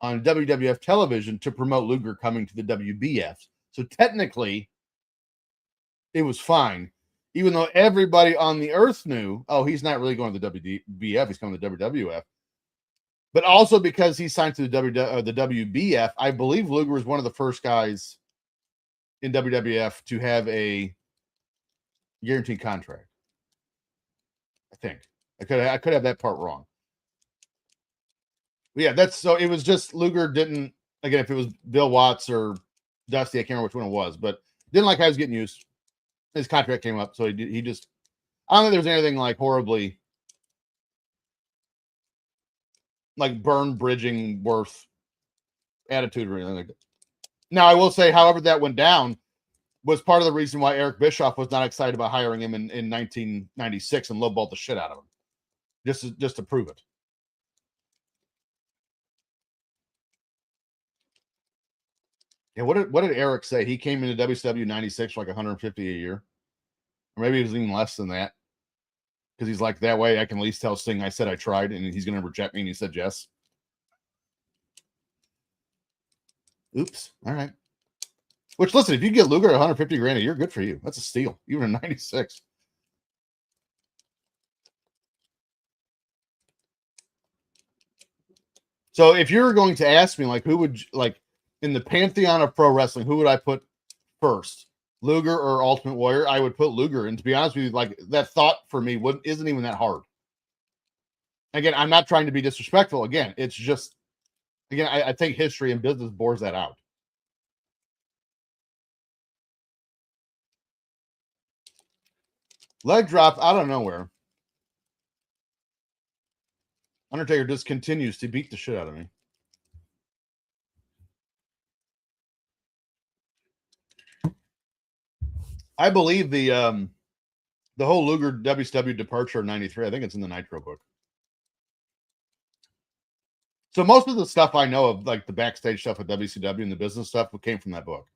on WWF television to promote Luger coming to the WBF. So technically, it was fine, even though everybody on the earth knew, oh, he's not really going to the WBF, he's coming to the WWF. But also because he signed to the WBF, I believe Luger was one of the first guys in WWF to have a guaranteed contract. I think I could have that part wrong. But yeah, so it was just Luger didn't, again, if it was Bill Watts or Dusty, I can't remember which one it was, but didn't like how he was getting used. His contract came up, so he just, I don't think there was anything like horribly like burn bridging worth attitude or anything like that. Now, I will say, however, that went down was part of the reason why Eric Bischoff was not excited about hiring him in 1996 and lowballed the shit out of him, just to prove it. Yeah, what did Eric say? He came into WCW 96 for like 150 a year, or maybe it was even less than that, because he's like, that way I can at least tell Sting I said I tried, and he's going to reject me, and he said yes. Oops. All right. Which, listen, if you get Luger at 150 grand a year, good for you. That's a steal, even in 96. So if you're going to ask me, like, who would, like, in the pantheon of pro wrestling, who would I put first, Luger or Ultimate Warrior? I would put Luger. And to be honest with you, like, that thought for me isn't even that hard. Again, I'm not trying to be disrespectful. Again, it's just, again, I think history and business bores that out. Leg drop out of nowhere. Undertaker just continues to beat the shit out of me. I believe the whole Luger WCW departure in 93, I think it's in the Nitro book. So most of the stuff I know of, like the backstage stuff at WCW and the business stuff, came from that book.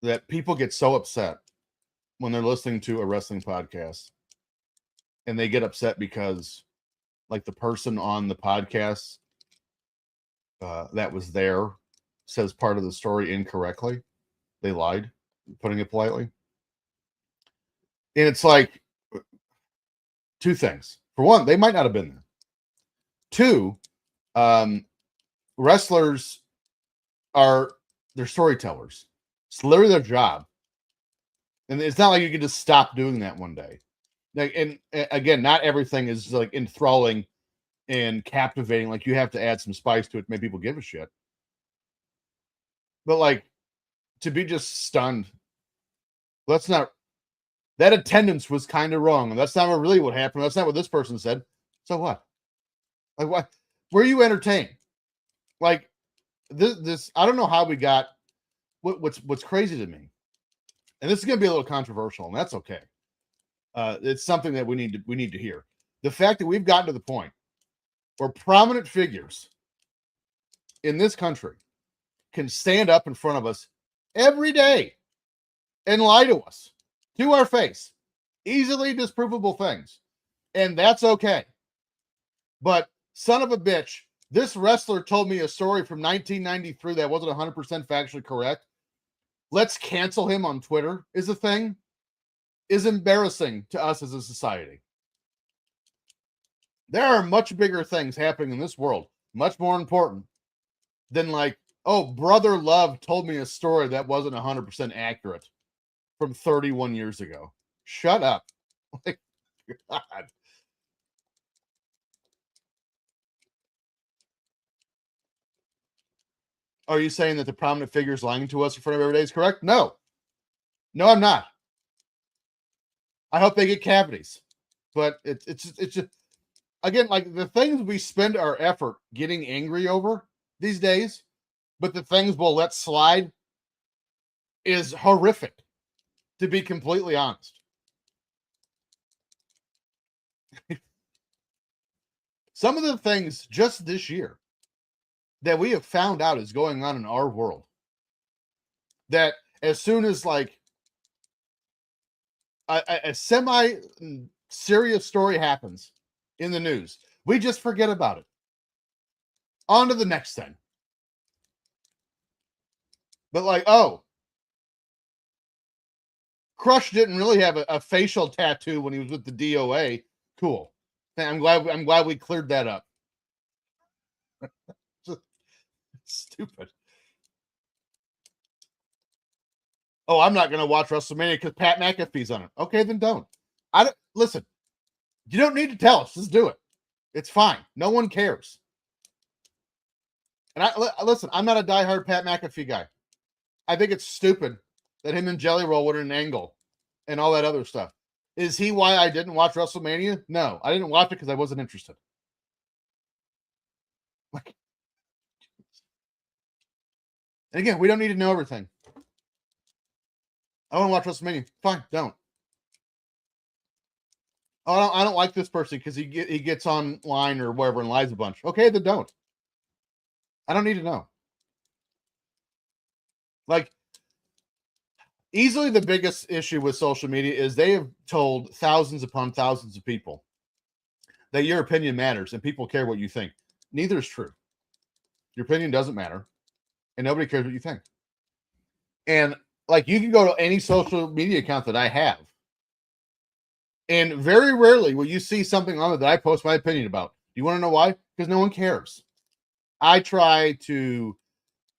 That people get so upset when they're listening to a wrestling podcast, and they get upset because, like, the person on the podcast that was there says part of the story incorrectly. They lied, putting it politely. And it's like two things. For one, they might not have been there. Two, wrestlers they're storytellers. It's literally their job. And it's not like you can just stop doing that one day. Like, and again, not everything is like enthralling and captivating. Like, you have to add some spice to it to make people give a shit. But like, to be just stunned, that attendance was kind of wrong. And that's not really what happened. That's not what this person said. So what? Like, what? Were you entertained? Like, this I don't know how we got what's crazy to me. And this is going to be a little controversial, and that's okay. It's something that we need to hear. The fact that we've gotten to the point where prominent figures in this country can stand up in front of us every day and lie to us to our face. Easily disprovable things. And that's okay. But son of a bitch, this wrestler told me a story from 1993 that wasn't 100% factually correct. Let's cancel him on Twitter is a thing, is embarrassing to us as a society. There are much bigger things happening in this world, much more important than like, oh, Brother Love told me a story that wasn't 100% accurate from 31 years ago. Shut up. Like, God. Are you saying that the prominent figure is lying to us in front of everybody is correct? No. No, I'm not. I hope they get cavities. But it's just again, like the things we spend our effort getting angry over these days, but the things we'll let slide is horrific, to be completely honest. Some of the things just this year that we have found out is going on in our world, that as soon as like a semi serious story happens in the news, we just forget about it. On to the next thing. But like, oh, Crush didn't really have a facial tattoo when he was with the DOA. Cool. I'm glad we cleared that up. Stupid. Oh, I'm not going to watch WrestleMania because Pat McAfee's on it. Okay, then don't. Listen. You don't need to tell us. Just do it. It's fine. No one cares. And listen. I'm not a diehard Pat McAfee guy. I think it's stupid that him and Jelly Roll were in an angle and all that other stuff. Is he why I didn't watch WrestleMania? No, I didn't watch it because I wasn't interested. Like, and again, we don't need to know everything. I want to watch WrestleMania. Fine, don't. Oh, I don't like this person because he gets online or wherever and lies a bunch. Okay, then don't. I don't need to know. Like, easily the biggest issue with social media is they have told thousands upon thousands of people that your opinion matters and people care what you think. Neither is true. Your opinion doesn't matter and nobody cares what you think. And like, you can go to any social media account that I have, and very rarely will you see something on it that I post my opinion about. Do you want to know why? Because no one cares. I try to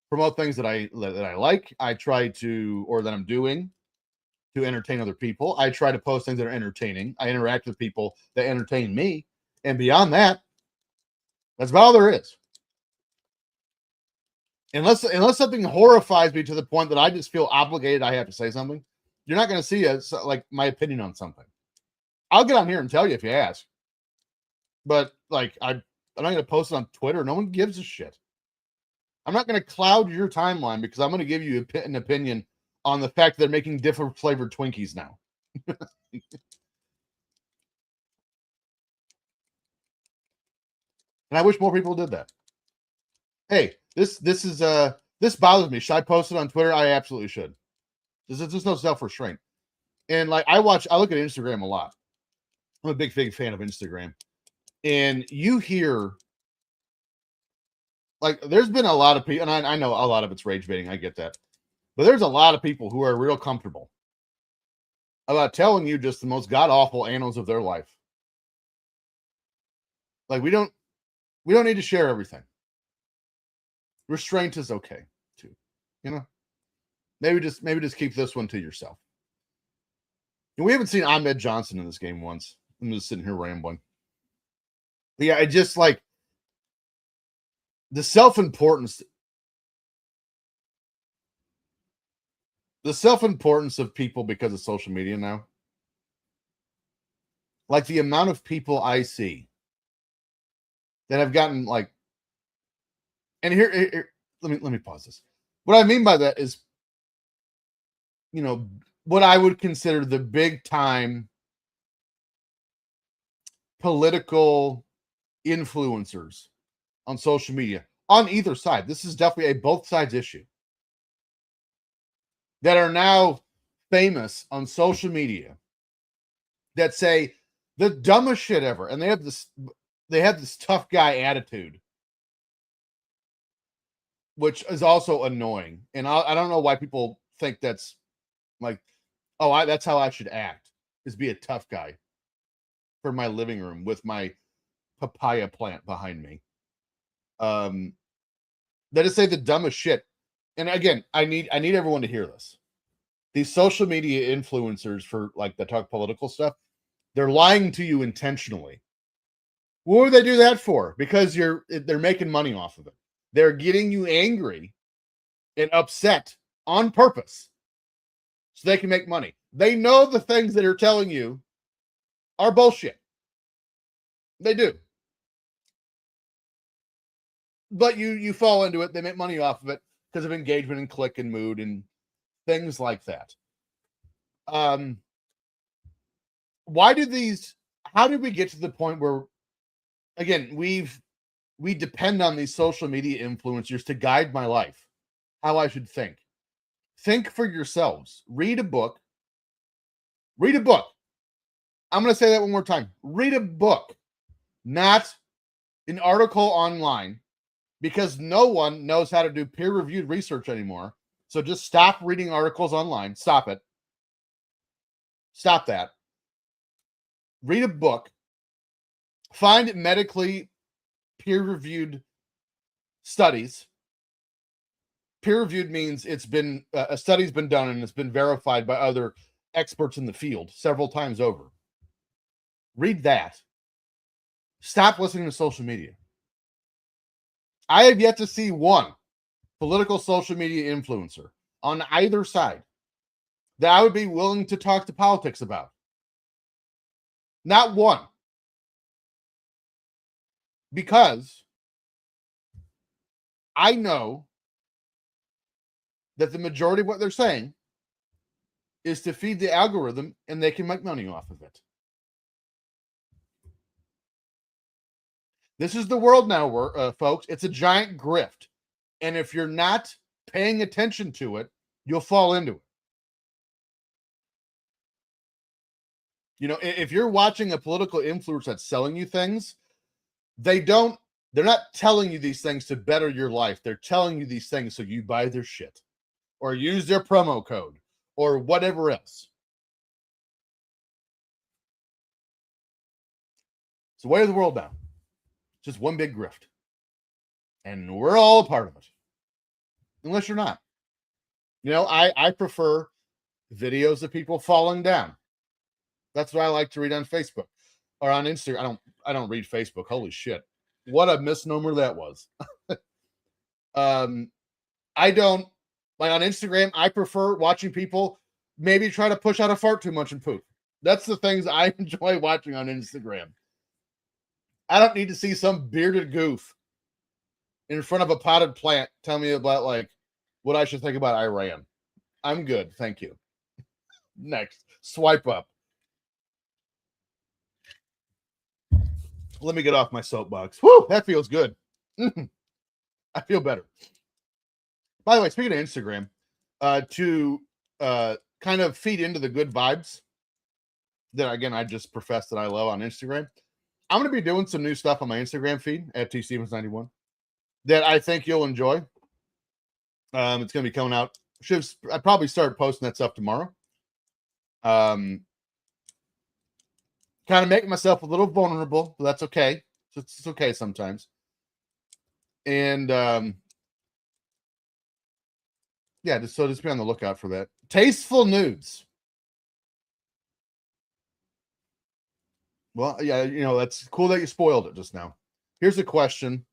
promote things that I like. I try to, or that I'm doing to entertain other people. I try to post things that are entertaining. I interact with people that entertain me. And beyond that, that's about all there is. Unless something horrifies me to the point that I just feel obligated, I have to say something. You're not going to see like my opinion on something. I'll get on here and tell you if you ask. But like, I'm not going to post it on Twitter. No one gives a shit. I'm not going to cloud your timeline because I'm going to give you an opinion on the fact that they're making different flavored Twinkies now. And I wish more people did that. Hey, this bothers me. Should I post it on Twitter? I absolutely should. There's no self-restraint. And like, I look at Instagram a lot. I'm a big fan of Instagram. And you hear, like, there's been a lot of people, and I know a lot of it's rage baiting. I get that. But there's a lot of people who are real comfortable about telling you just the most god-awful annals of their life. Like, we don't need to share everything. Restraint is okay too. You know? Maybe just keep this one to yourself. And we haven't seen Ahmed Johnson in this game once. I'm just sitting here rambling. But yeah, I just like the self-importance of people because of social media now. Like the amount of people I see that have gotten like, and here let me pause this. What I mean by that is, you know, what I would consider the big time political influencers on social media on either side. This is definitely a both sides issue. that are now famous on social media that say the dumbest shit ever, and they have this tough guy attitude, which is also annoying. And I don't know why people think that's like, oh, that's how I should act, is be a tough guy for my living room with my papaya plant behind me. That is say the dumbest shit. And again, I need everyone to hear this. These social media influencers for like that talk political stuff, they're lying to you intentionally. What would they do that for? Because they're making money off of it. They're getting you angry and upset on purpose so they can make money. They know the things that are telling you are bullshit. They do. But you fall into it. They make money off of it because of engagement and click and mood and things like that. How did we get to the point where, again, we depend on these social media influencers to guide my life, how I should think. Think for yourselves. Read a book. Read a book. I'm going to say that one more time. Read a book, not an article online, because no one knows how to do peer-reviewed research anymore. So just stop reading articles online. Stop it. Stop that. Read a book. Find medically peer-reviewed studies. Peer-reviewed means it's been a study's been done and it's been verified by other experts in the field several times over. Read that. Stop listening to social media. I have yet to see one political social media influencer on either side that I would be willing to talk to politics about. Not one. Because I know that the majority of what they're saying is to feed the algorithm and they can make money off of it. This is the world now, folks. It's a giant grift. And if you're not paying attention to it, you'll fall into it. You know, if you're watching a political influencer that's selling you things, they're not telling you these things to better your life. They're telling you these things so you buy their shit or use their promo code or whatever else. It's the way of the world now. Just one big grift. And we're all a part of it. Unless you're not. You know, I prefer videos of people falling down. That's what I like to read on Facebook or on Instagram. I don't read Facebook. Holy shit. What a misnomer that was. I don't like on Instagram. I prefer watching people maybe try to push out a fart too much and poop. That's the things I enjoy watching on Instagram. I don't need to see some bearded goof in front of a potted plant tell me about like what I should think about Iran. I'm good. Thank you. Next, swipe up. Let me get off my soapbox. Whew, that feels good. I feel better. By the way, speaking of Instagram, to kind of feed into the good vibes that, again, I just professed that I love on Instagram, I'm going to be doing some new stuff on my Instagram feed at TStevens91 that I think you'll enjoy. It's going to be coming out. I probably start posting that stuff tomorrow. Kind of making myself a little vulnerable, but that's okay. It's okay sometimes. And yeah, just be on the lookout for that. Tasteful nudes. Well, yeah, you know, that's cool that you spoiled it just now. Here's a question.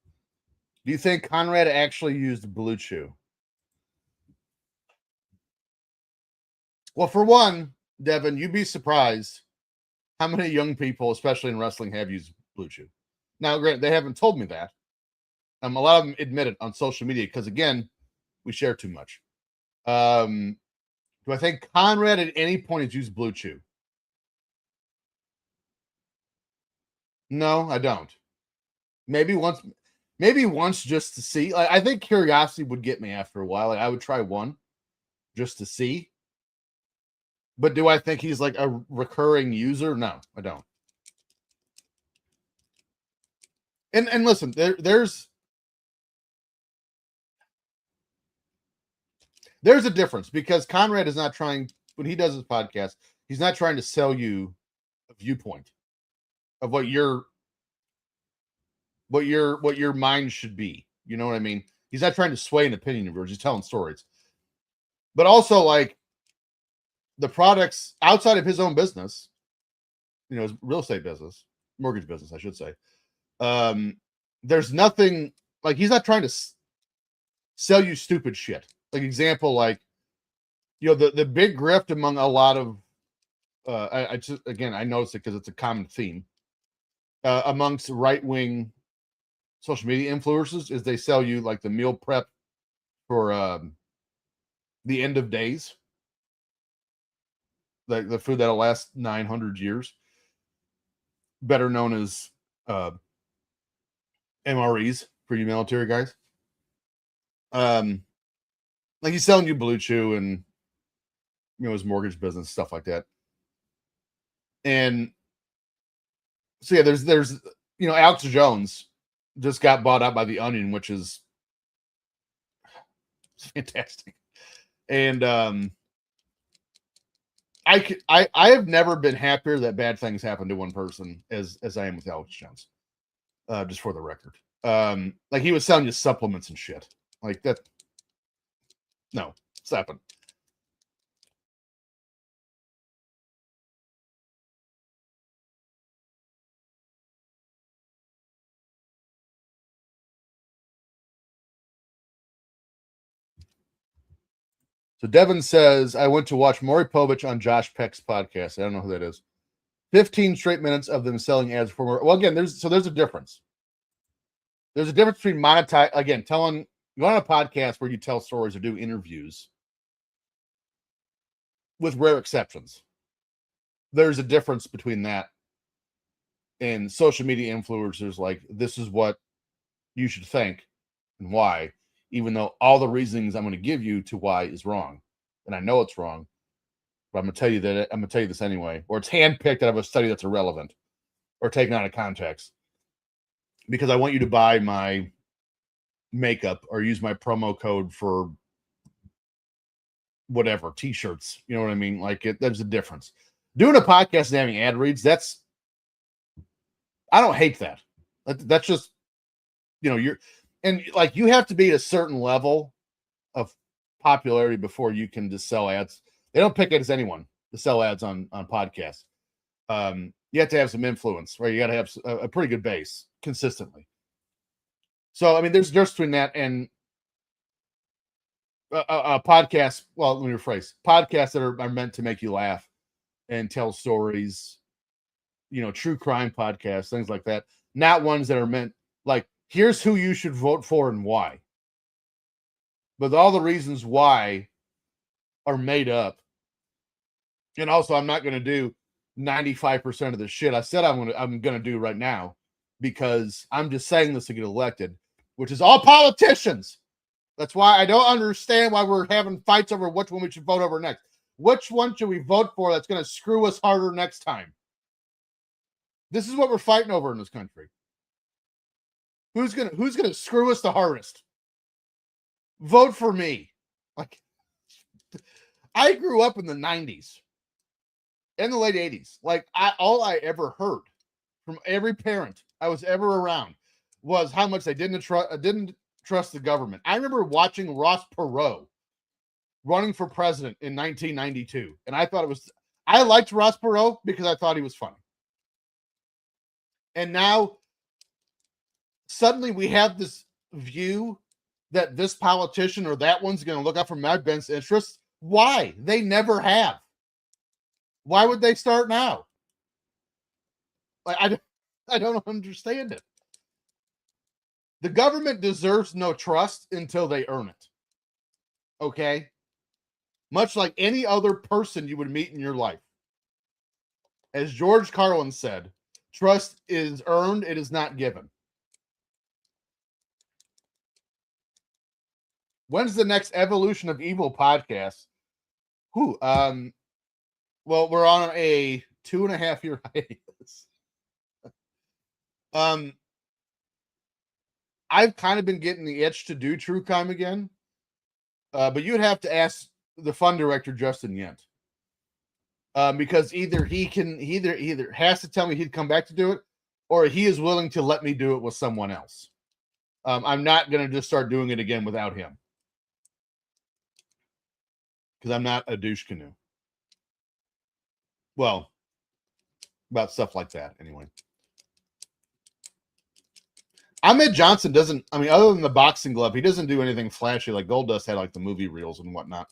Do you think Conrad actually used Blue Chew? Well, for one, Devin, you'd be surprised how many young people, especially in wrestling, have used Blue Chew. Now, granted, they haven't told me that. A lot of them admit it on social media because, again, we share too much. Do I think Conrad at any point has used Blue Chew? No, I don't. Maybe once just to see. Like, I think curiosity would get me after a while. Like, I would try one just to see. But do I think he's like a recurring user? No, I don't. And listen, there's a difference, because Conrad is not trying, when he does his podcast, he's not trying to sell you a viewpoint of what your mind should be. You know what I mean? He's not trying to sway an opinion of yours. He's telling stories. But also, like, the products outside of his own business, his real estate business, mortgage business, I should say. There's nothing, like, he's not trying to sell you stupid shit. Like, example, like, the big grift among a lot of, I just, again, I noticed it because it's a common theme amongst right-wing social media influencers, is they sell you like the meal prep for the end of days, like the food that'll last 900 years, better known as MREs for you military guys. Like, he's selling you Blue Chew and his mortgage business, stuff like that. And so yeah, there's Alex Jones just got bought out by The Onion, which is fantastic. And I have never been happier that bad things happen to one person as I am with Alex Jones. Just for the record. Like, he was selling you supplements and shit. Like that. No, stop it. So Devin says, I went to watch Maury Povich on Josh Peck's podcast. I don't know who that is. 15 straight minutes of them selling ads for more. Well, again, there's a difference. There's a difference between monetize, again, going on a podcast where you tell stories or do interviews, with rare exceptions. There's a difference between that and social media influencers, like, this is what you should think and why, even though all the reasons I'm going to give you to why is wrong. And I know it's wrong, but I'm going to tell you this anyway, or it's handpicked out of a study that's irrelevant or taken out of context, because I want you to buy my makeup or use my promo code for whatever, t-shirts. You know what I mean? Like, there's a difference. Doing a podcast and having ad reads, I don't hate that. That's just, you have to be at a certain level of popularity before you can just sell ads. They don't pick it as anyone to sell ads on podcasts. You have to have some influence, right? You got to have a pretty good base consistently. So, I mean, there's a difference between that and a podcast. Well, let me rephrase: podcasts that are meant to make you laugh and tell stories, true crime podcasts, things like that. Not ones that are meant, like, here's who you should vote for and why. But all the reasons why are made up. And also, I'm not going to do 95% of the shit I said I'm going to do right now, because I'm just saying this to get elected, which is all politicians. That's why I don't understand why we're having fights over which one we should vote over next. Which one should we vote for that's going to screw us harder next time? This is what we're fighting over in this country. Who's gonna screw us the hardest? Vote for me. Like, I grew up in the 90s and the late 80s. Like, all I ever heard from every parent I was ever around was how much they didn't trust the government. I remember watching Ross Perot running for president in 1992, and I liked Ross Perot because I thought he was funny. And now suddenly we have this view that this politician or that one's going to look out for my best interests. Why? They never have. Why would they start now? Like, I don't understand it. The government deserves no trust until they earn it. Okay? Much like any other person you would meet in your life. As George Carlin said, trust is earned, it is not given. When's the next Evolution of Evil podcast Whew, well, we're on a 2.5 year hiatus. Um, I've kind of been getting the itch to do true crime again. But you'd have to ask the fun director, Justin Yent. Because either he has to tell me he'd come back to do it, or he is willing to let me do it with someone else. I'm not going to just start doing it again without him. Because I'm not a douche canoe. Well, about stuff like that, anyway. Ahmed Johnson doesn't, I mean, other than the boxing glove, he doesn't do anything flashy like Goldust had, like the movie reels and whatnot.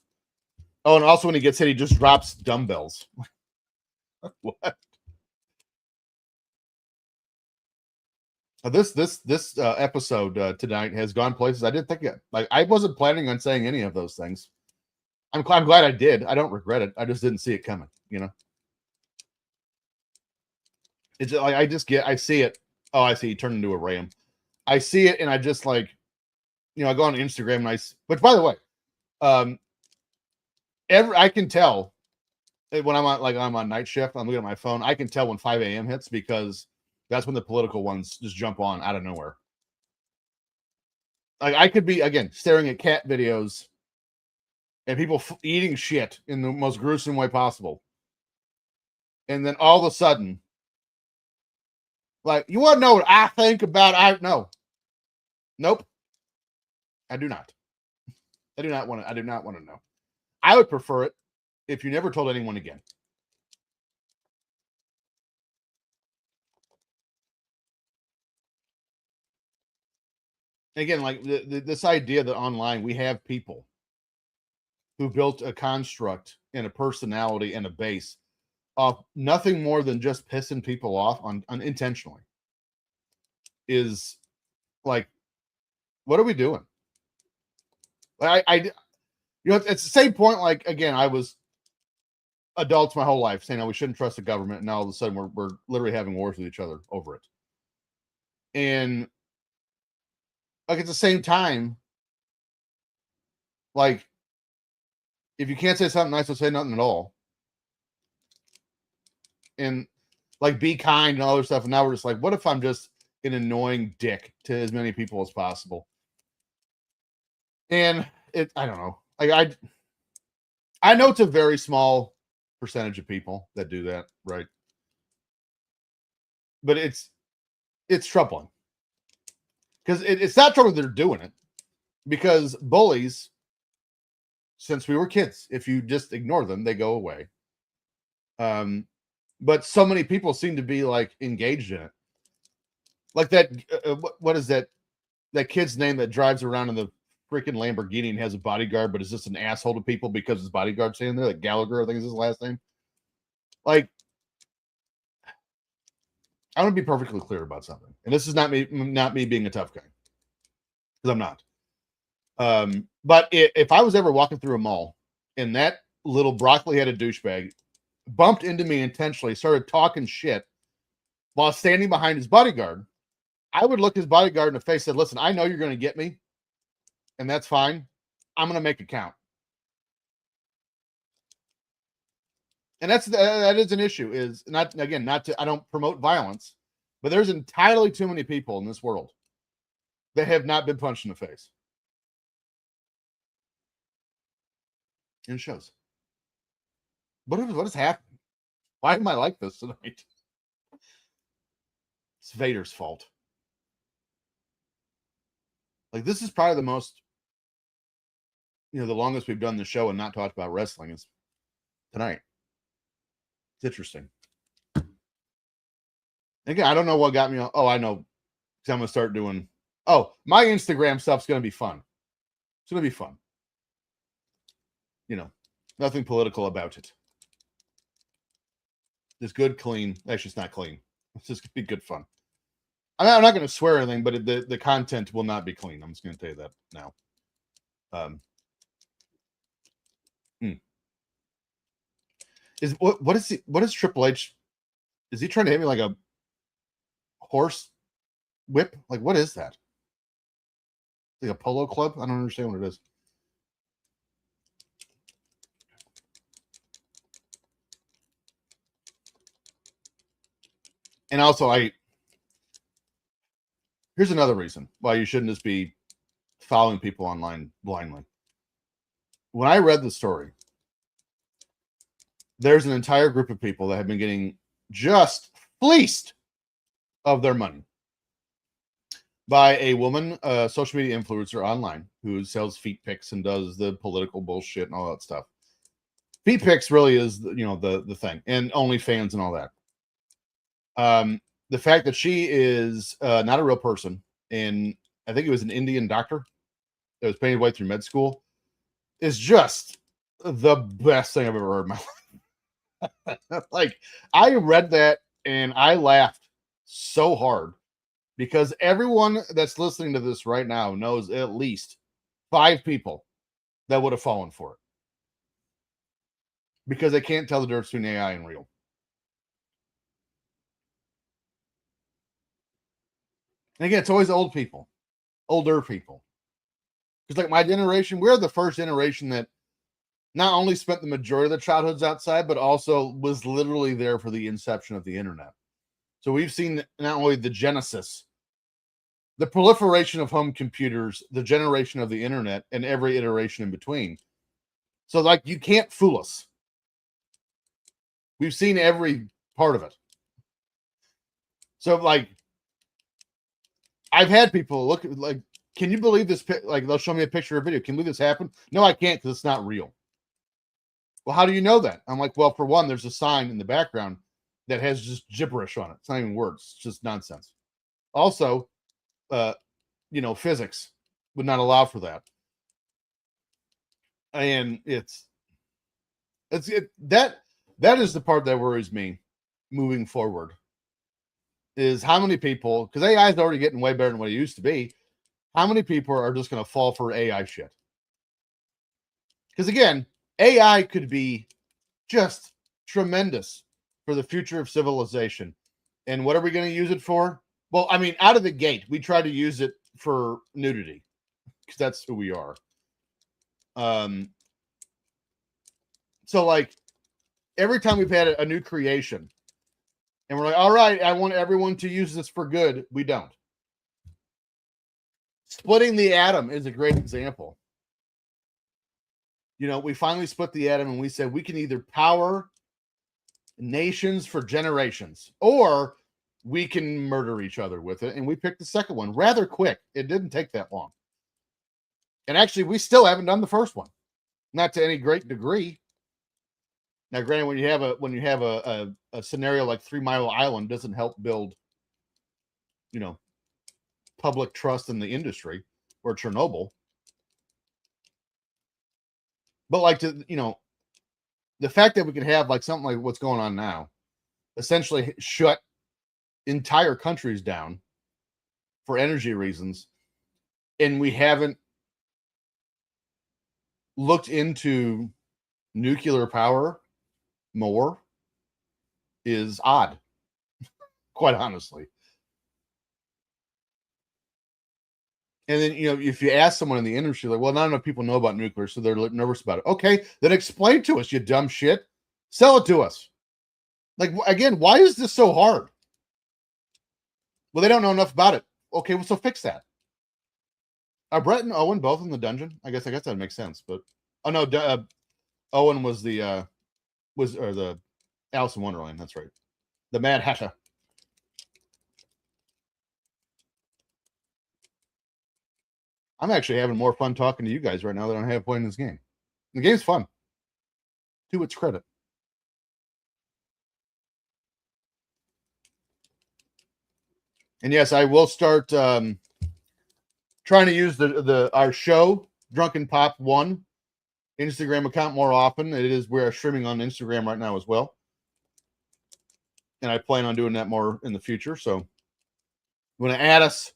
Oh, and also when he gets hit, he just drops dumbbells. What? This episode tonight has gone places I didn't think it. Like, I wasn't planning on saying any of those things. I'm glad I did. I don't regret it. I just didn't see it coming. You know, it's like I see it. Oh, I see. He turned into a ram. I see it, and I just like, I go on Instagram and which by the way, I can tell when I'm on night shift. I'm looking at my phone. I can tell when 5 a.m. hits because that's when the political ones just jump on out of nowhere. Like, I could be, again, staring at cat videos and people eating shit in the most gruesome way possible. And then all of a sudden, like, you want to know what I think about, no. Nope. I do not. I do not want to know. I would prefer it if you never told anyone again. Again, like this idea that online we have people who built a construct and a personality and a base of nothing more than just pissing people off unintentionally is like, what are we doing? It's the same point. Like, again, I was adults my whole life saying, we shouldn't trust the government. And now all of a sudden we're literally having wars with each other over it. And like, at the same time, like, if you can't say something nice, don't say nothing at all. And like, be kind and all other stuff. And now we're just like, what if I'm just an annoying dick to as many people as possible? And I don't know. Like, I know it's a very small percentage of people that do that, right? But it's troubling. Because it's not troubling they're doing it. Because bullies, since we were kids, if you just ignore them, they go away. But so many people seem to be like engaged in it. Like that, what is that kid's name that drives around in the freaking Lamborghini and has a bodyguard, but is just an asshole to people because his bodyguard's standing there? Like Gallagher, I think is his last name. Like, I want to be perfectly clear about something, and this is not me being a tough guy, because I'm not. But if I was ever walking through a mall and that little broccoli-headed douchebag bumped into me intentionally, started talking shit while standing behind his bodyguard, I would look his bodyguard in the face and said, listen, I know you're going to get me, and that's fine. I'm going to make it count. And that is an issue. Is not to, I don't promote violence, but there's entirely too many people in this world that have not been punched in the face. And it shows. What is happening? Why am I like this tonight? It's Vader's fault. Like, this is probably the most, the longest we've done the show and not talked about wrestling is tonight. It's interesting. Again, I don't know what got me on. Oh, I know. I'm going to start doing. Oh, my Instagram stuff's going to be fun. It's going to be fun. Nothing political about it. Just good, clean. Actually, it's not clean. It's just going to be good fun. I'm not going to swear anything, but the content will not be clean. I'm just going to tell you that now. What is Triple H? Is he trying to hit me like a horse whip? Like, what is that? Like a polo club? I don't understand what it is. And also, here's another reason why you shouldn't just be following people online blindly. When I read the story, there's an entire group of people that have been getting just fleeced of their money by a woman, social media influencer online who sells feet pics and does the political bullshit and all that stuff. Feet pics really is, the thing, and OnlyFans and all that. The fact that she is not a real person, and I think it was an Indian doctor that was paying his way through med school, is just the best thing I've ever heard in my life. Like, I read that and I laughed so hard because everyone that's listening to this right now knows at least 5 people that would have fallen for it because they can't tell the difference between AI and real. And again, it's always older people. Because like my generation, we're the first generation that not only spent the majority of their childhoods outside, but also was literally there for the inception of the internet. So we've seen not only the genesis, the proliferation of home computers, the generation of the internet, and every iteration in between. So like you can't fool us. We've seen every part of it. So like I've had people look like, can you believe this? Like they'll show me a picture or video. Can you believe this happened? No, I can't because it's not real. Well, how do you know that? I'm like, well, for one, there's a sign in the background that has just gibberish on it. It's not even words. It's just nonsense. Also, physics would not allow for that. And that is the part that worries me moving forward is how many people, because AI is already getting way better than what it used to be. How many people are just going to fall for AI shit? Because again, AI could be just tremendous for the future of civilization. And what are we going to use it for? Well, I mean, out of the gate, we try to use it for nudity because that's who we are. So like every time we've had a new creation and we're like, all right, I want everyone to use this for good. We don't. Splitting the atom is a great example. We finally split the atom and we said we can either power nations for generations or we can murder each other with it. And we picked the second one rather quick. It didn't take that long. And actually, we still haven't done the first one, not to any great degree. Now, granted, when you have a scenario like 3 Mile Island, doesn't help build, public trust in the industry or Chernobyl. But like the fact that we could have like something like what's going on now, essentially shut entire countries down for energy reasons, and we haven't looked into nuclear power more is odd, quite honestly. And then, if you ask someone in the industry, like, well, not enough people know about nuclear, so they're nervous about it. Okay, then explain to us, you dumb shit. Sell it to us. Like, again, why is this so hard? Well, they don't know enough about it. Okay, well, so fix that. Are Brett and Owen both in the dungeon? I guess that makes sense. But oh no, Owen was the Alice in Wonderland. That's right, the Mad Hatter. I'm actually having more fun talking to you guys right now than I have playing this game. The game's fun, to its credit. And yes, I will start trying to use our show Drunken Pop 1 Instagram account more often. We're streaming on Instagram right now as well, and I plan on doing that more in the future. So you want to add us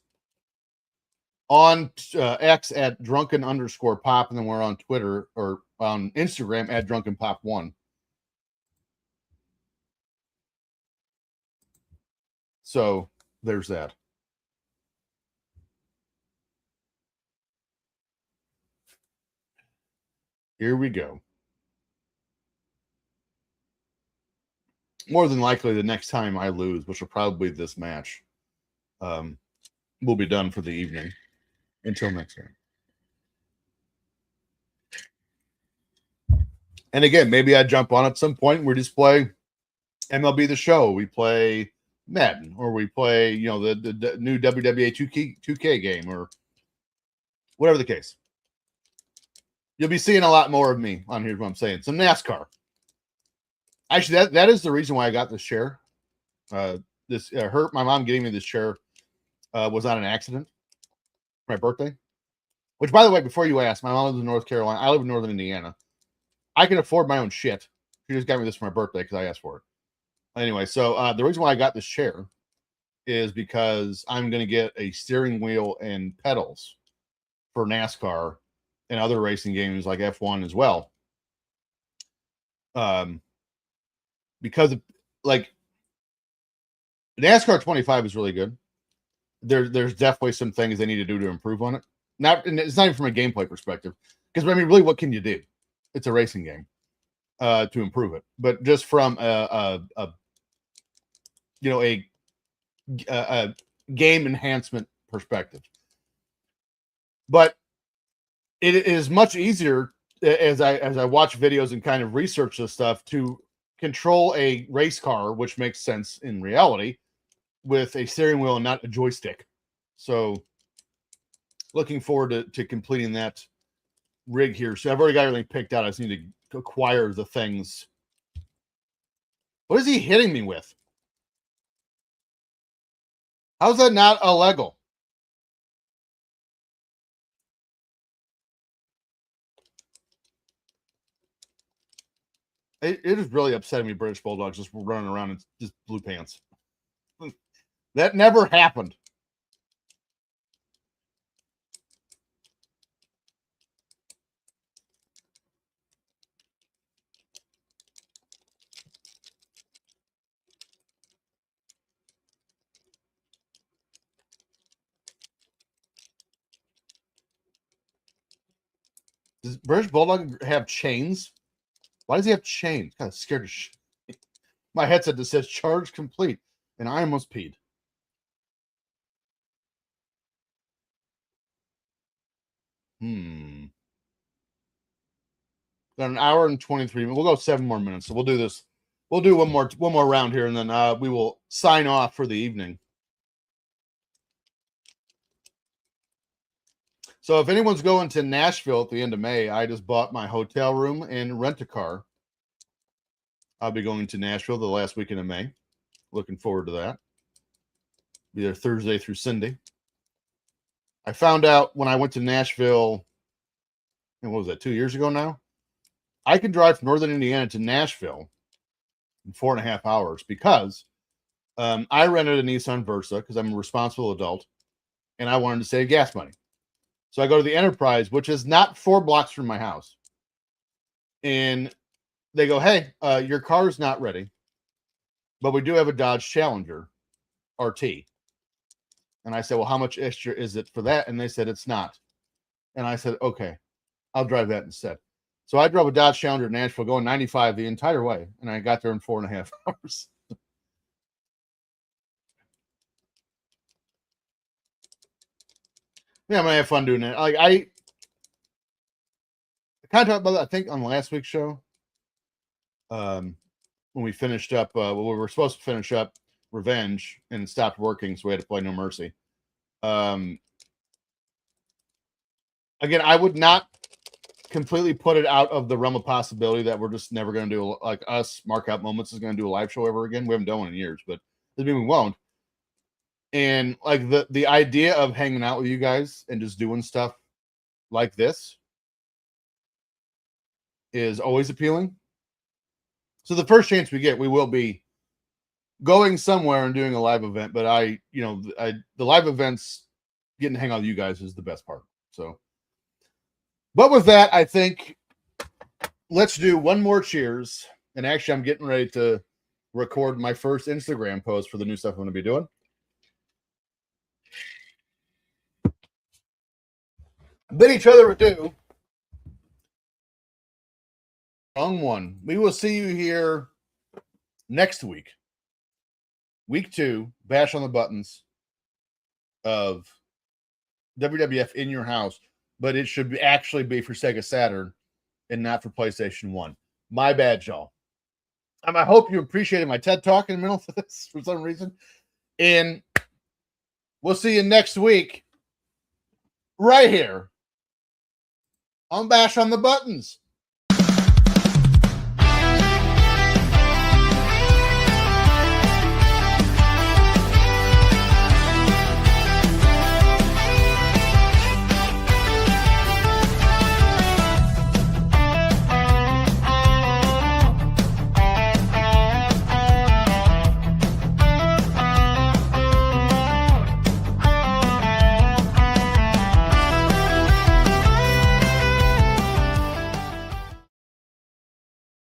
on X at drunken_pop, and then we're on Twitter or on Instagram at drunkenpop1. So there's that. Here we go. more than likely the next time I lose, which will probably be this match, we'll be done for the evening. Until next time. And again, maybe I jump on at some point and we just play MLB The Show. We play Madden, or we play, the new WWA 2K game, or whatever the case. You'll be seeing a lot more of me on here, what I'm saying. Some NASCAR. Actually, that is the reason why I got this chair. My mom getting me this chair was on an accident for my birthday. Which, by the way, before you ask, my mom lives in North Carolina. I live in Northern Indiana. I can afford my own shit. She just got me this for my birthday because I asked for it. Anyway, so the reason why I got this chair is because I'm going to get a steering wheel and pedals for NASCAR and other racing games like F1 as well. Because like NASCAR 25 is really good. There's definitely some things they need to do to improve on it. It's not even from a gameplay perspective, because I mean, really, what can you do? It's a racing game to improve it, but just from a game enhancement perspective. But it is much easier as I watch videos and kind of research this stuff to control a race car, which makes sense in reality, with a steering wheel and not a joystick. So looking forward to completing that rig here. So I've already got everything picked out. I just need to acquire the things. What is he hitting me with? How's that not illegal? It is really upsetting me, British Bulldogs just running around in just blue pants. That never happened. Does British Bulldog have chains? Why does he have chains? Kind of scared of shit. My headset that says charge complete, and I almost peed. Got an hour and 23 minutes. We'll go 7 more minutes. So we'll do this. We'll do one more round here, and then we will sign off for the evening. So if anyone's going to Nashville at the end of May, I just bought my hotel room and rent a car. I'll be going to Nashville the last weekend of May. Looking forward to that. Be there Thursday through Sunday. I found out when I went to Nashville, and what was that, 2 years ago now? I can drive from Northern Indiana to Nashville in 4.5 hours because I rented a Nissan Versa because I'm a responsible adult and I wanted to save gas money. So I go to the Enterprise, which is not 4 blocks from my house. And they go, hey, your car's not ready, but we do have a Dodge Challenger RT. And I said, well, how much extra is it for that? And they said, it's not. And I said, okay, I'll drive that instead. So I drove a Dodge Challenger to Nashville going 95 the entire way. And I got there in 4.5 hours. Yeah, I'm going to have fun doing it. Like I kind of talked about that, I think, on last week's show. When we finished up, we were supposed to finish up Revenge and it stopped working, so we had to play No Mercy. Again, I would not completely put it out of the realm of possibility that we're just never going to do, like us, Mark Out Moments is going to do a live show ever again. We haven't done one in years, but doesn't mean we won't. And like the idea of hanging out with you guys and just doing stuff like this is always appealing. So the first chance we get, we will be going somewhere and doing a live event. But the live events, getting to hang out with you guys is the best part. So, but with that, I think let's do one more cheers. And actually, I'm getting ready to record my first Instagram post for the new stuff I'm going to be doing. Bid each other adieu. Wrong one. We will see you here next week, week 2, bash on the buttons of WWF in your house, but it should actually be for Sega Saturn and not for PlayStation 1. My bad, y'all. I hope you appreciated my TED Talk in the middle of this for some reason. And we'll see you next week right here on Bash on the Buttons.